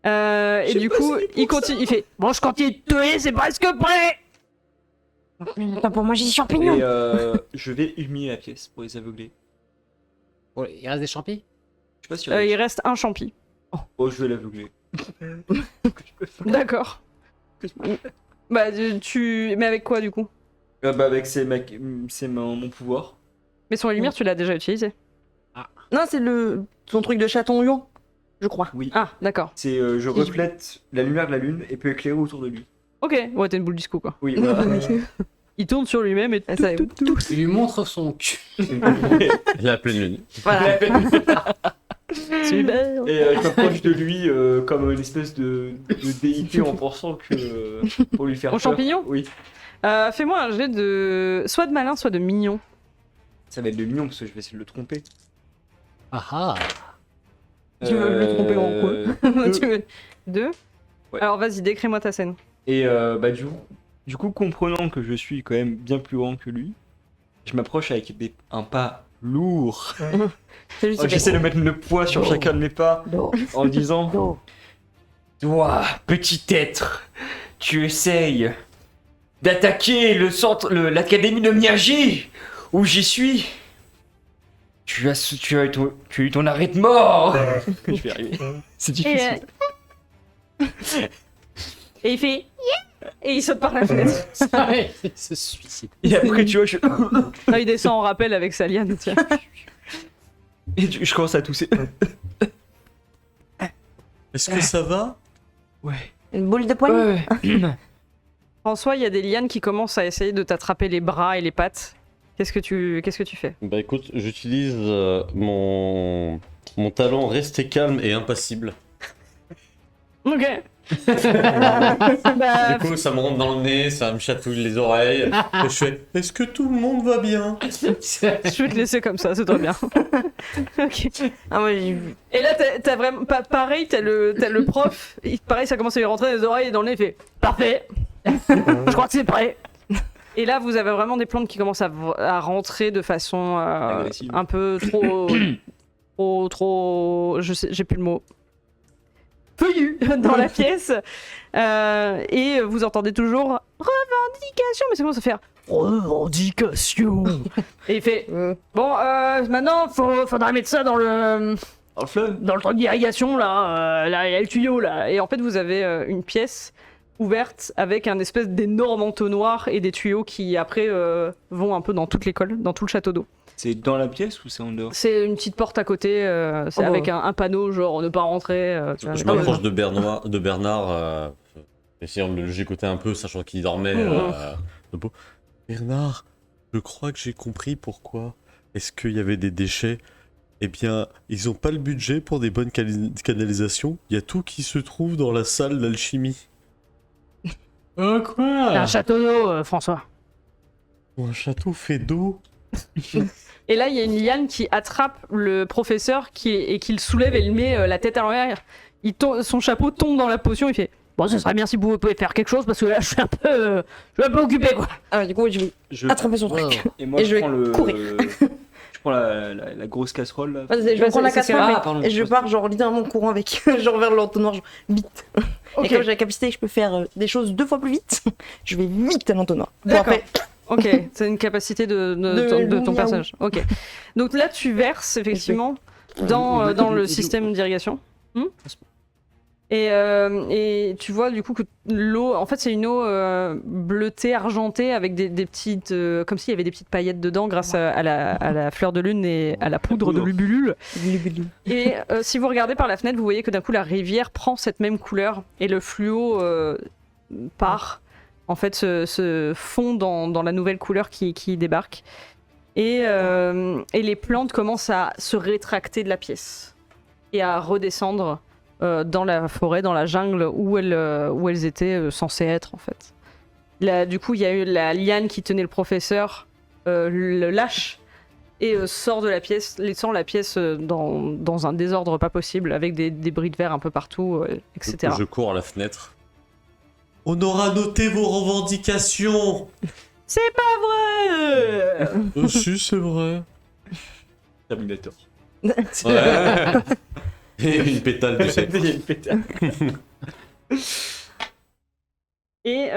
Et du coup, il continue, il fait bon, je continue de tuer, c'est presque prêt. Attends, pour manger des champignons. Et je vais humilier la pièce pour les aveugler. Bon, il reste des champis? Je sais pas si Il reste un champi. Oh, je vais l'aveugler. D'accord. Bah, mais avec quoi du coup? Bah, avec mon pouvoir. Mais son lumière, tu l'as déjà utilisé. Non, c'est ton truc de chaton lion, je crois. Oui. Ah, d'accord. C'est je reflète la lumière de la lune et peut éclairer autour de lui. Ok, ouais, t'es une boule disco quoi. Oui, voilà. Il tourne sur lui-même et Ah, ça, Il lui montre son cul. La pleine lune. voilà. Super. Et je m'approche de lui comme une espèce de déité en pensant que pour lui faire Au peur. champignon? Oui. Fais-moi un jet de soit de malin, soit de mignon. Ça va être de mignon parce que je vais essayer de le tromper. Ah ah. Tu veux le tromper en quoi? Tu veux- 2. Ouais. Alors vas-y, décris-moi ta scène. Et bah du coup, comprenant que je suis quand même bien plus grand que lui, je m'approche avec un pas lourd. C'est lui qui Oh, j'essaie fait. de mettre le poids sur chacun de mes pas en disant toi, petit être, tu essayes d'attaquer le centre, l'académie de Miyagi, où j'y suis. Tu as eu ton arrêt de mort. Je vais y arriver. C'est difficile. Et il fait et il saute par la fenêtre. Il se suicide. Et après, tu vois, je, Non, il descend en rappel avec sa liane, tiens. et je commence à tousser. Est-ce que ça va? Ouais. Une boule de poing. Ouais. François, il y a des lianes qui commencent à essayer de t'attraper les bras et les pattes. Qu'est-ce que tu fais? Bah écoute, j'utilise mon talent rester calme et impassible. Ok. Bah, Du coup, ça me rentre dans le nez, ça me chatouille les oreilles. Et je fais, est-ce que tout le monde va bien? je vais te laisser comme ça, c'est très bien. Ok. Ah, moi, j'ai vu. Et là, t'as vraiment. Pareil, t'as le prof. Pareil, ça commence à lui rentrer dans les oreilles et dans le nez, il fait parfait. Je crois que c'est prêt. Et là, vous avez vraiment des plantes qui commencent à rentrer de façon Agressive. un peu trop. J'ai plus le mot. Feuillu dans la pièce. Et vous entendez toujours revendication, mais ça commence à faire revendication. Et il fait bon, maintenant, faudra mettre ça dans le Fleuve. dans le truc d'irrigation là, là il y a le tuyau là. Et en fait, vous avez une pièce ouverte avec un espèce d'énorme entonnoir et des tuyaux qui après vont un peu dans toute l'école, dans tout le château d'eau. C'est dans la pièce ou c'est en dehors? C'est une petite porte à côté, c'est Oh, bah. avec un panneau genre ne pas rentrer. Tu vois, Je avec- m'approche de Bernard, essayant de le gigoter un peu, sachant qu'il dormait debout. Bernard, je crois que j'ai compris pourquoi. Est-ce qu'il y avait des déchets? Eh bien, ils ont pas le budget pour des bonnes canalisations. Il y a tout qui se trouve dans la salle d'alchimie. Oh C'est quoi? un château d'eau, François. Un château fait d'eau. Et là, il y a une liane qui attrape le professeur et qui le soulève et le met la tête à l'envers. Son chapeau tombe dans la potion. Il fait bon, ce serait bien si vous pouvez faire quelque chose parce que là, je suis un peu occupé quoi. Ah, du coup, je vais Je... attraper son truc. Et moi, Et je je vais prends le. courir. Je prends la grosse casserole là. Vas-y, je vais prendre la c'est casserole Ah, mais- pardon, et je pars genre littéralement courant avec, genre vers l'entonnoir, genre vite. Ok. Et comme j'ai la capacité que je peux faire des choses 2 fois plus vite, je vais vite à l'entonnoir. Bon, D'accord. après, Ok, c'est une capacité de ton miaou. personnage. Ok. Donc là, tu verses effectivement dans le système d'irrigation. Et tu vois du coup que l'eau, en fait, c'est une eau bleutée, argentée, avec des petites, comme s'il y avait des petites paillettes dedans, grâce à la fleur de lune et à la poudre de lubulule. Et si vous regardez par la fenêtre, vous voyez que d'un coup la rivière prend cette même couleur et le fluo part, en fait, se fond dans la nouvelle couleur qui débarque. Et les plantes commencent à se rétracter de la pièce et à redescendre dans la forêt, dans la jungle où elles étaient censées être en fait. Là, du coup, il y a eu la liane qui tenait le professeur, le lâche et sort de la pièce, laissant la pièce dans un désordre pas possible, avec des débris de verre un peu partout, etc. Je cours à la fenêtre. On aura noté vos revendications. C'est pas vrai. Si, c'est vrai. Terminator. Ouais. Et une pétale, tu sais. Il y a une pétale. Et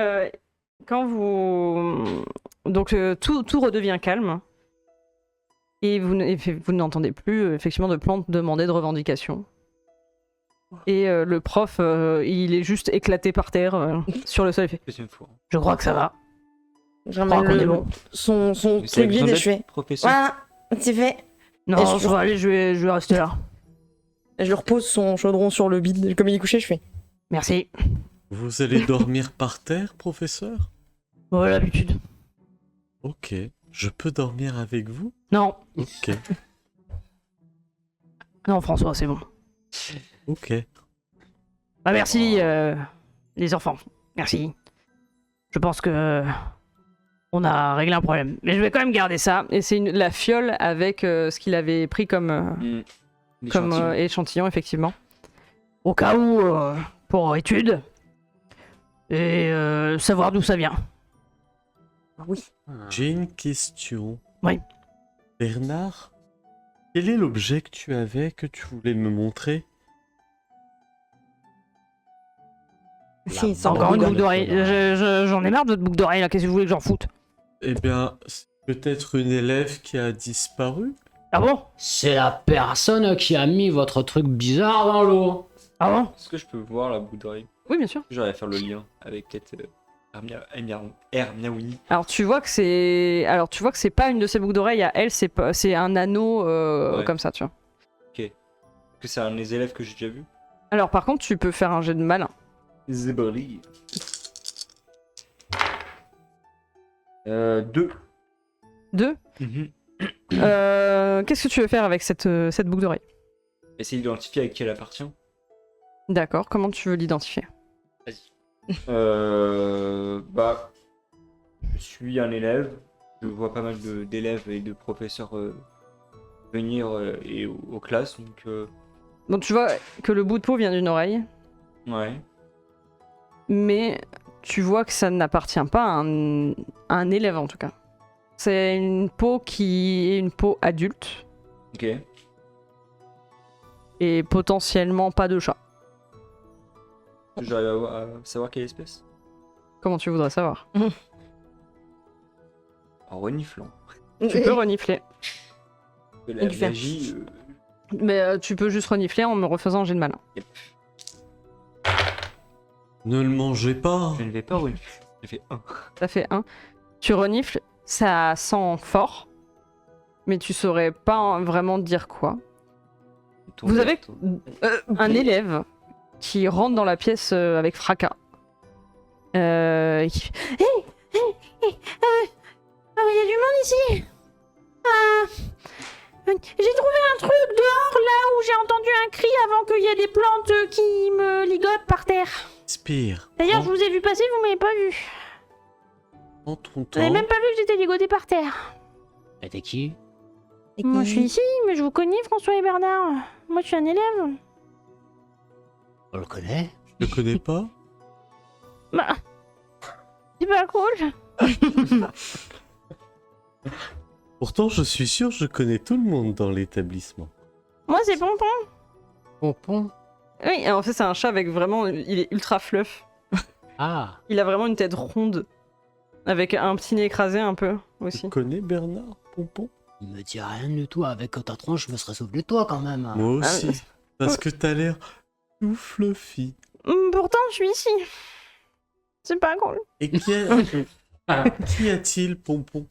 quand vous... Donc tout redevient calme. Et vous n'entendez plus effectivement de plantes demander de revendications. Et le prof, il est juste éclaté par terre sur le sol. Il fait Deuxième fois. je crois que ça va. je crois ramène qu'on est bon. son Vous avez truc vide besoin et d'aide, je fais professeur? voilà, c'est fait. Non, Et je- je vais aller, je vais rester là. Et je lui repose son chaudron sur le bide. Comme il est couché, je fais Merci. Vous allez dormir par terre, professeur? Voilà l'habitude. Ok. Je peux dormir avec vous? Non, Ok. non François, c'est bon. Ok. Ah, merci les enfants. Merci. Je pense que on a réglé un problème. Mais je vais quand même garder ça. Et c'est la fiole avec ce qu'il avait pris comme L'échantillon. échantillon, effectivement. Au cas où, pour étude. Et savoir d'où ça vient. oui. J'ai une question. Oui. Bernard, Quel est l'objet que tu avais, que tu voulais me montrer? Si, C'est encore une Google. boucle d'oreille. J'en ai marre de votre boucle d'oreille là, qu'est-ce que vous voulez que j'en foute? Eh bien, c'est peut-être une élève qui a disparu? Ah bon? C'est la personne qui a mis votre truc bizarre dans l'eau. Ah bon? Est-ce que je peux voir la boucle d'oreille? Oui, bien sûr. J'aurais à faire le lien avec peut-être Miaoui. Alors tu vois que c'est pas une de ces boucles d'oreilles à elle, c'est un anneau Ouais. comme ça, tu vois. Que c'est un des élèves que j'ai déjà vu. Alors par contre, tu peux faire un jet de malin. Zeboli. 2. 2. Qu'est-ce que tu veux faire avec cette boucle d'oreille? Essayer d'identifier à qui elle appartient. D'accord, comment tu veux l'identifier? Bah, je suis un élève. Je vois pas mal d'élèves et de professeurs venir aux classes. Donc, Donc tu vois que le bout de peau vient d'une oreille, ouais. mais tu vois que ça n'appartient pas à un élève en tout cas. C'est une peau qui est une peau adulte Ok. et potentiellement pas de chat. J'arrive à savoir quelle espèce. Comment tu voudrais savoir? En reniflant. Tu peux renifler. La Et tu fais- magie. Mais tu peux juste renifler en me refaisant un jet de malin. Ne le mangez pas. Je ne vais pas renifler. J'ai fait 1. Ça fait 1. Tu renifles, ça sent fort, mais tu saurais pas vraiment dire quoi. Vous avez un élève qui rentre dans la pièce avec fracas. Et qui fait Hé il y a du monde ici. J'ai trouvé un truc dehors là où j'ai entendu un cri avant qu'il y ait des plantes qui me ligotent par terre. Spire. D'ailleurs, je vous ai vu passer, vous m'avez pas vu. Prends ton Vous avez temps. même pas vu que j'étais ligotée par terre. Et t'es qui? Moi, je suis ici, mais je vous connais, François et Bernard. Moi, je suis un élève. On le connaît? Je ne connais pas. Bah, c'est pas cool. Pourtant, je suis sûr, je connais tout le monde dans l'établissement. Moi, c'est Pompon. Pompon? Oui, en fait, c'est un chat avec vraiment. Il est ultra fluff. Ah, Il a vraiment une tête ronde. Avec un petit nez écrasé un peu Tu aussi. connais Bernard, Pompon? il me dit rien du tout. Avec ta tronche, je me serais souvenu de toi quand même. Moi aussi. Parce que t'as l'air tout fluffy. Pourtant, je suis ici. C'est pas cool. Et qui a-t-il, Pompon?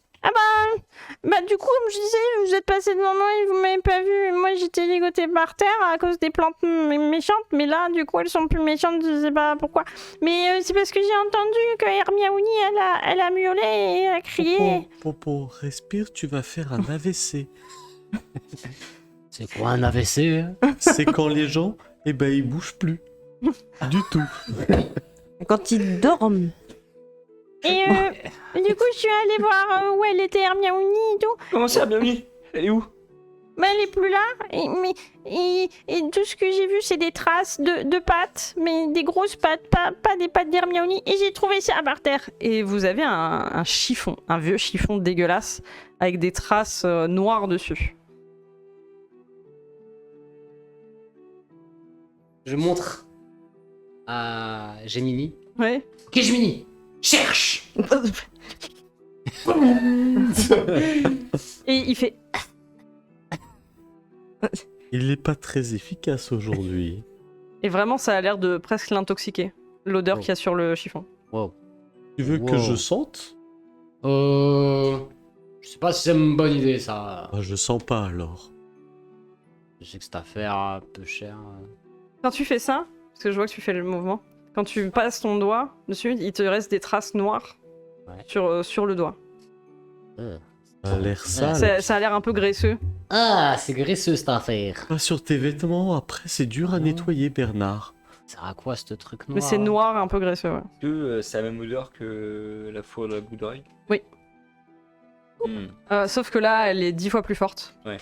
Bah, du coup, comme je disais, vous êtes passé devant moi et vous m'avez pas vu. Moi, j'étais ligotée par terre à cause des plantes méchantes. Mais là, du coup, elles sont plus méchantes, je sais pas pourquoi. Mais c'est parce que j'ai entendu que Hermione, elle a miaulé et elle a crié. Pompon, respire, tu vas faire un AVC. C'est quoi un AVC? C'est quand les gens, eh ben, ils bougent plus. Du tout. Quand ils dorment. Et du coup, je suis allée voir où elle était, Hermione et tout. Comment ça, bienvenue? Elle est où? Mais elle est plus là. Et tout ce que j'ai vu, c'est des traces de pattes, mais des grosses pattes, pas des pattes d'Hermione. Et j'ai trouvé ça par terre. Et vous avez un chiffon, un vieux chiffon dégueulasse, avec des traces noires dessus. Je montre à Gemini. Ouais. Ok, Gemini, cherche! Et il fait. Il n'est pas très efficace aujourd'hui. Et vraiment, ça a l'air de presque l'intoxiquer. L'odeur Oh. qu'il y a sur le chiffon. Wow. Tu veux que Wow. je sente? Je sais pas si c'est une bonne idée ça. Ah, je sens pas alors. Je sais que cette affaire un peu chère. Quand tu fais ça, parce que je vois que tu fais le mouvement, quand tu passes ton doigt dessus, il te reste des traces noires Ouais. sur le doigt. Ça a l'air sale. Ça a l'air un peu graisseux. Ah, c'est graisseux cette affaire. Pas sur tes vêtements, après c'est dur à nettoyer, Bernard. Ça sert à quoi ce truc noir? Mais c'est noir, un peu graisseux, ouais. Est-ce que c'est la même odeur que la fourre de la boucle d'oreille? Oui. Hmm. Sauf que là, elle est 10 fois plus forte. Ouais.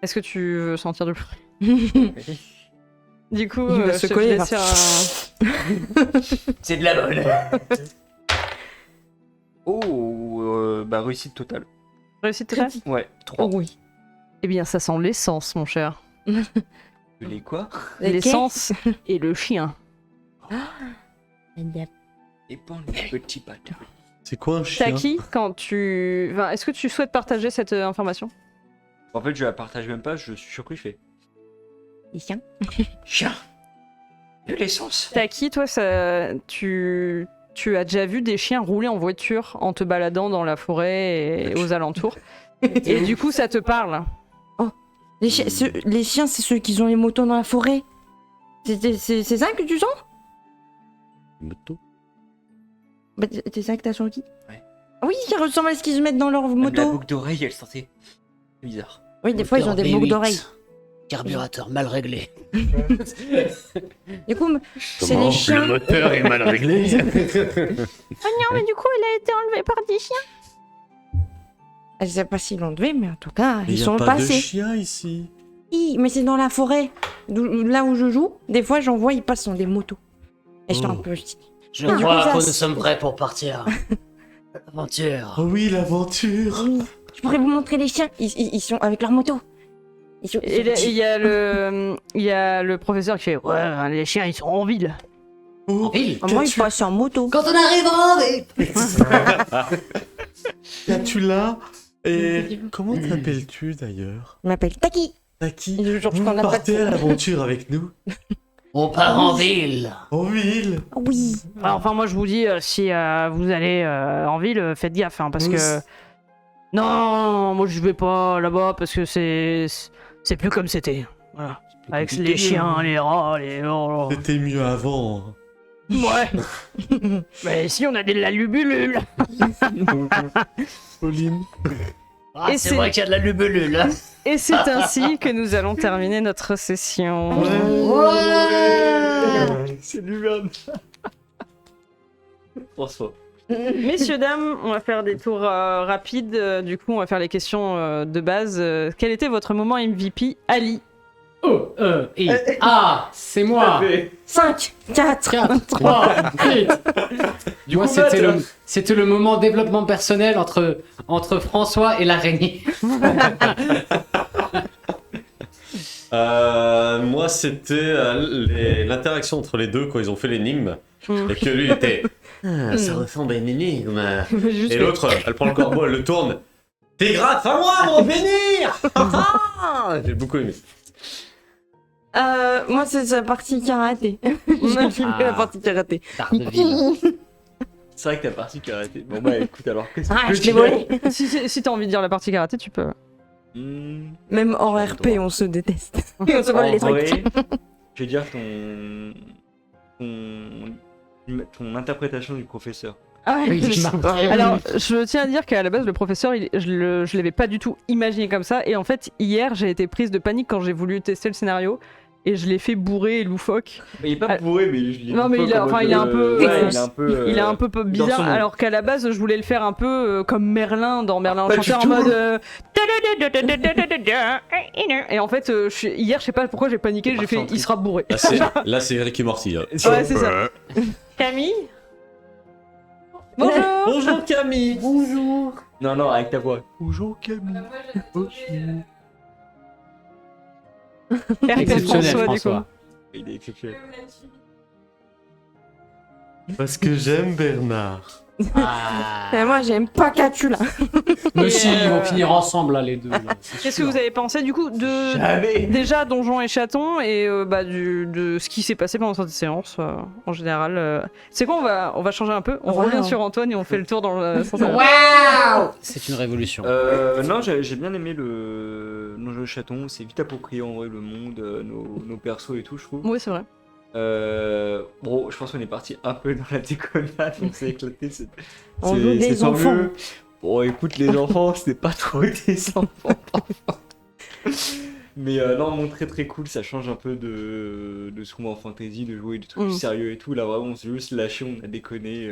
Est-ce que tu veux sentir du bruit? Du coup, Il va se je te coller, laisse il va- faire un- C'est de la bonne. Oh, bah réussite totale. réussite totale. Ouais, 3. Oh oui. Eh bien, ça sent l'essence, mon cher. Les quoi? L'essence et le chien. Et bon, les petits bâtards. C'est quoi un chien? Taki, quand tu... Enfin, est-ce que tu souhaites partager cette information? En fait, je la partage même pas, je suis surpris, je fais. Les chiens. Chien! De l'essence! Taki, toi, tu as déjà vu des chiens rouler en voiture en te baladant dans la forêt et aux alentours. Et du coup, ça te parle. Les chiens, c'est ceux qui ont les motos dans la forêt. C'est ça que tu sens? Moto. Bah, c'est ça que t'as senti? Ouais. Oui, ça ressemble à ce qu'ils se mettent dans leur Même la moto. boucle d'oreille, elle sentait. C'est bizarre. Oui, des fois, ils ont des boucles d'oreilles. Carburateur mal réglé. Du coup, c'est les chiens. moteur est mal réglé. Oh non, mais du coup, il a été enlevé par des chiens. Je sais pas s'ils l'ont enlevé, mais en tout cas, Il ils y a sont pas de passés. chien ici. Si, mais c'est dans la forêt. Là où je joue, des fois, j'en vois, ils passent sur des motos. Et je suis un peu... Je Et du crois coup, ça, que nous c'est- sommes prêts pour partir. Aventure. Oh oui, l'aventure. Oui. Je pourrais vous montrer les chiens. Ils sont avec leur moto. Ils sont... Et il y a le professeur qui fait ouais, les chiens ils sont en ville. Oh, En ville. Moi, ils passent en moto. Quand on arrivera, mais... qu'as-tu là? Et comment t'appelles-tu d'ailleurs? Je m'appelle Taki. Taki, Et genre, vous qu'on a pas partez de- à l'aventure avec nous? On part en ville. En ville. Oui. Enfin, moi je vous dis, si vous allez en ville, faites gaffe, hein, parce Oui, que. c'est- Non, moi je vais pas là-bas parce que c'est plus comme c'était. Voilà. Avec les chiens, les rats, les. Oh, C'était mieux avant. ouais. Mais si on a de la lubulule. Pauline. Ah, Et c'est c'est- vrai qu'il y a de la lubulule. Hein. Et c'est ainsi que nous allons terminer notre session. C'est du merde. François. Messieurs, dames, on va faire des tours rapides. Du coup, on va faire les questions de base. Quel était votre moment MVP, Ali? Oh, c'est moi. 5, 4. 4, 3, 8. Du coup, c'était le moment développement personnel entre François et l'araignée. Moi, c'était l'interaction entre les deux quand ils ont fait l'énigme. Mm. Et que lui il était. Ah, ça ressemble à une énigme. Juste Et l'autre, elle prend le corbeau, elle le tourne. T'es grave à moi, mon bénir. J'ai beaucoup aimé. Moi, c'est la partie karaté. J'ai filmé la partie karaté. Tard de ville. C'est vrai que t'as parti karaté. Bon bah écoute alors, qu'est-ce Ah, que je tu l'ai volé. Si t'as envie de dire la partie karaté, tu peux. Même hors RP, on se déteste. On se vole En les trucs. vrai, je vais dire ton interprétation du professeur. Ah ouais. Oui, Alors, je tiens à dire qu'à la base, le professeur, je l'avais pas du tout imaginé comme ça. Et en fait, hier, j'ai été prise de panique quand j'ai voulu tester le scénario. Et je l'ai fait bourré et loufoque. Mais il est pas bourré, mais je l'ai Non, mais il a- enfin, il est un peu- ouais, il est un peu. Il est un peu dans bizarre, son monde. alors qu'à la base, je voulais le faire un peu comme Merlin dans Merlin Pas Enchanteur, en du tout. mode. Et en fait, hier, je sais pas pourquoi j'ai paniqué, j'ai parti fait en il trip. sera bourré. Là, c'est Rick et Morty. Là. Ouais, c'est ça. Camille Bonjour Bonjour Camille. Bonjour. Non, avec ta voix. Bonjour Camille. RP Exceptionnel, François, du coup. François. Il est exceptionnel. Parce que j'aime Bernard. Et moi, j'aime pas Catu, là. Mais si, ils vont finir ensemble, là, les deux. là, c'est Qu'est-ce que sûr. vous avez pensé du coup de Jamais. déjà Donjons et Chatons et de ce qui s'est passé pendant cette séance en général C'est quoi, on va changer un peu, on Wow. revient sur Antoine et on fait le tour dans le sens Waouh! C'est une révolution. Non, j'ai bien aimé le jeu de chaton. C'est vite approprié en vrai le monde, nos persos et tout, je trouve. Oui, c'est vrai. Bon, je pense qu'on est parti un peu dans la déconnade, on s'est éclaté. On joue des tant enfants. mieux. Bon, écoute, les enfants, c'était pas trop des enfants parfois. Mais non, bon, très très cool, ça change un peu de ce qu'on voit en fantasy, de jouer des trucs plus sérieux et tout. Là, vraiment, on s'est juste lâché, on a déconné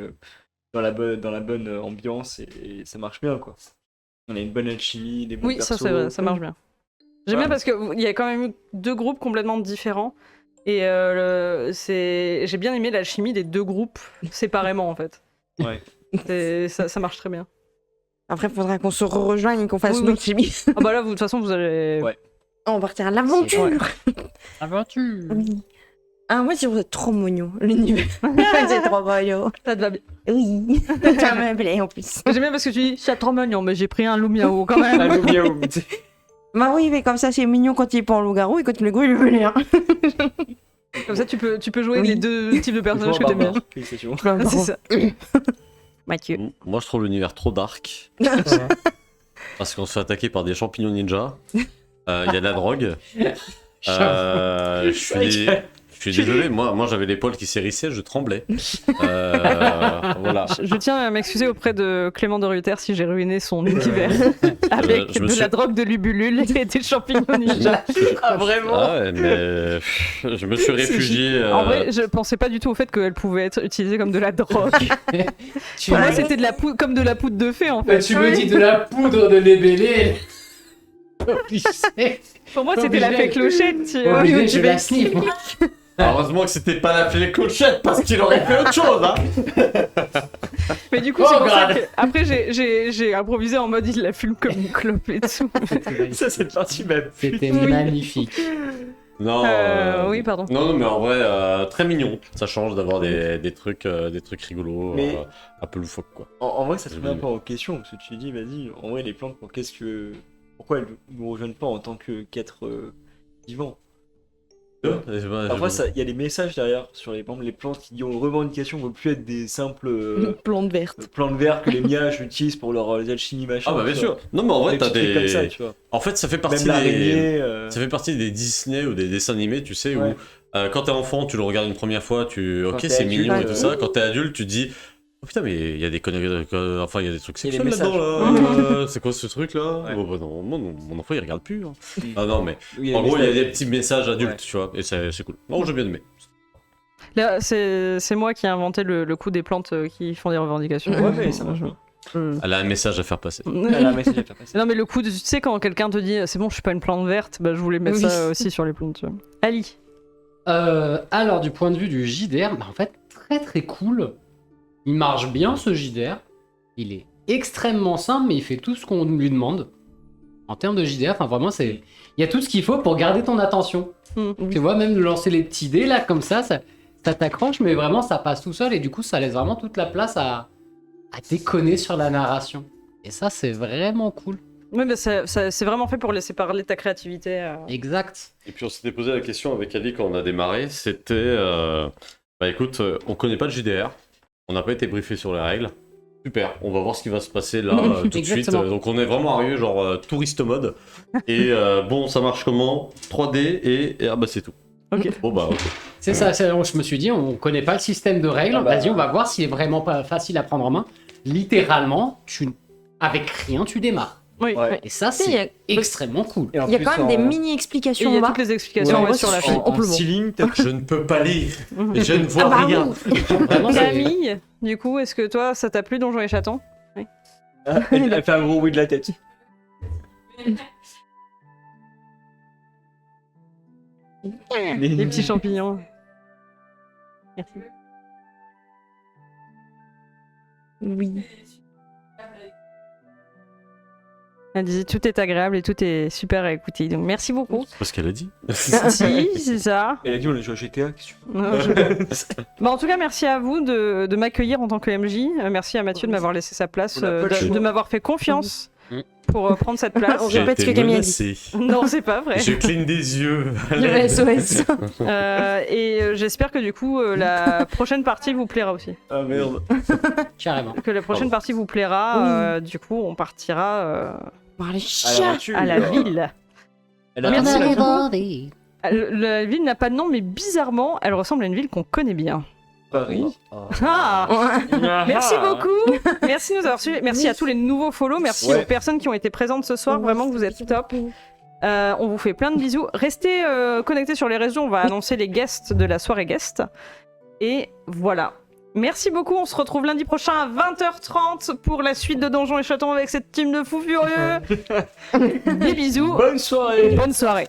dans la bonne ambiance et ça marche bien, quoi. On a une bonne alchimie, des bons Oui, persos. ça c'est vrai, ça marche bien. J'aime bien Ouais. parce qu'il y a quand même eu deux groupes complètement différents. Et j'ai bien aimé l'alchimie des deux groupes séparément en fait. Ouais. Ça marche très bien. Après, faudra qu'on se rejoigne et qu'on fasse Oui, notre chimie. Ah bah là, de toute façon, vous allez... Ouais. On partira à l'aventure. Ouais. Aventure. Oui. Ah, moi, je trouve trop mignon, l'univers. C'est trop mignon. Ça te va bien. Oui. Ça me plaît en plus. J'aime bien parce que tu dis, c'est trop mignon, mais j'ai pris un loup miaou quand même. Ah, miaou, tu sais. Bah oui, mais comme ça, c'est mignon quand il est pas en loup-garou et quand le gros, il est vénère. Comme ça, tu peux jouer Oui. les deux types de personnages que Toujours t'aimes bien. barbare. Félicitations. C'est ça. Mathieu. Moi, je trouve l'univers trop dark. Parce qu'on se fait attaquer par des champignons ninja. Il y a de la drogue. Je suis désolé, moi j'avais les poils qui s'hérissaient, je tremblais. Voilà. Je tiens à m'excuser auprès de Clément de Ruyter si j'ai ruiné son univers avec Je me de suis- la drogue de l'ubulule et des champignons ninja. Ah, vraiment Ah ouais, mais je me suis réfugié. En vrai, je pensais pas du tout au fait qu'elle pouvait être utilisée comme de la drogue. Tu Pour moi, me- c'était de la poudre, comme de la poudre de fée en Bah, fait. tu me dis de la poudre de lébélé. Pour moi, c'était la fée clochette. Tu vois. Obligé, je la sniffe. Heureusement que c'était pas la fée clochette parce qu'il aurait fait autre chose. Hein. Mais du coup, Oh, c'est pour ça God. que après j'ai improvisé en mode il la fume comme une clope et tout. Ça, cette partie même. C'était Oui. magnifique. Non. Oui, pardon. Non, mais en vrai, très mignon. Ça change d'avoir des trucs rigolos, Mais- un peu loufoques quoi. En vrai, ça te J'ai met un vu. peu en question, parce que tu te dis, vas-y, en vrai, les plantes, pourquoi elles nous rejoignent pas en tant qu'êtres vivants? Parfois, il y a des messages derrière sur les plantes. Les plantes qui ont revendication ne veulent plus être des simples Plante verte. plantes vertes que les miages utilisent pour leur alchimie machin. Ah bah bien tu sûr. vois. Non mais en vrai Des t'as petits trucs comme ça, des. tu vois. En fait ça fait partie Même des. l'araignée. Ça fait partie des Disney ou des dessins animés, tu sais, Ouais. où quand t'es enfant, tu le regardes une première fois, ok, t'es c'est adulte, mignon et ouais. tout ça. Quand t'es adulte, tu te dis, oh putain, mais il y a des conneries, enfin, il y a des trucs Il y a sexuels des là-dedans, messages. là. C'est quoi ce truc là? Ouais. Oh, bah non, mon enfant il regarde plus. Hein. Ah non, mais Oui, en gros, il y a messages. des petits messages adultes, Ouais. tu vois, et c'est cool. Non, j'ai bien aimé. Là, c'est moi qui ai inventé le coup des plantes qui font des revendications. Ouais, mais ça marche. Elle a un message à faire passer. Elle a un message à faire passer. Non mais le coup de, tu sais quand quelqu'un te dit c'est bon je suis pas une plante verte, bah je voulais mettre Oui. ça aussi sur les plantes. Tu vois. Ali. Alors, du point de vue du JDR, bah, en fait, très très cool. Il marche bien ce JDR. Il est extrêmement simple, mais il fait tout ce qu'on lui demande. En termes de JDR, enfin vraiment, il y a tout ce qu'il faut pour garder ton attention. Mm. Tu vois, même de lancer les petits dés là, comme ça t'accroche, mais vraiment ça passe tout seul et du coup ça laisse vraiment toute la place à déconner sur la narration. Et ça, c'est vraiment cool. Oui mais c'est vraiment fait pour laisser parler ta créativité. Exact. Et puis on s'était posé la question avec Ali quand on a démarré, c'était, bah écoute, on connaît pas le JDR, on n'a pas été briefé sur les règles. Super, on va voir ce qui va se passer là tout de suite. Exactement. Donc on est vraiment arrivé genre touriste mode. Et bon, ça marche comment? 3D et ah bah c'est tout. Ok. Bon bah ok. C'est ça, je me suis dit, on connaît pas le système de règles, Ah bah. vas-y, on va voir s'il est vraiment pas facile à prendre en main. Littéralement, avec rien, tu démarres. Oui. Ouais. Et ça, Il y a- c'est extrêmement cool. Et en Il y a plus, quand même des en- Et mini-explications il y en a bas. toutes les explications Ouais, ouais, sur la fiche. en- En ceiling, t'as Je ne peux pas lire et je ne vois Ah bah rien. oui. Vraiment, c'est- Camille, du coup, est-ce que toi ça t'a plu Donjons et Chatons? elle fait un gros oui de la tête. Les petits champignons. Merci. Oui. Elle disait tout est agréable et tout est super à écouter. Donc merci beaucoup. C'est pas ce qu'elle a dit. Si, c'est ça. Elle a dit on a joué à GTA, qu'est-ce que tu Non, Bah, en tout cas, merci à vous de m'accueillir en tant que MJ. Merci à Mathieu de m'avoir laissé sa place, On n'a pas le choix. de m'avoir fait confiance Mhm. pour prendre cette place. On J'ai répète ce été que Camille a dit. menacé. Non, c'est pas vrai. Je cligne des yeux. à Le l'aide. SOS. J'espère que du coup, la prochaine partie vous plaira aussi. Ah merde. Carrément. Que la prochaine partie vous plaira. Du coup, on partira Voir les À chats. l'aventure. à la ville. Elle a Merci. raison, La ville n'a pas de nom, mais bizarrement, elle ressemble à une ville qu'on connaît bien. Paris. Ah Merci Ah. beaucoup. Merci de nous avoir suivis. Merci à tous les nouveaux follow. Merci Ouais. aux personnes qui ont été présentes ce soir. Vraiment, vous êtes top. On vous fait plein de bisous. Restez connectés sur les réseaux. On va annoncer les guests de la soirée guest. Et voilà. Merci beaucoup. On se retrouve lundi prochain à 20h30 pour la suite de Donjons et Chatons avec cette team de fous furieux. Des bisous. Bonne soirée. Bonne soirée.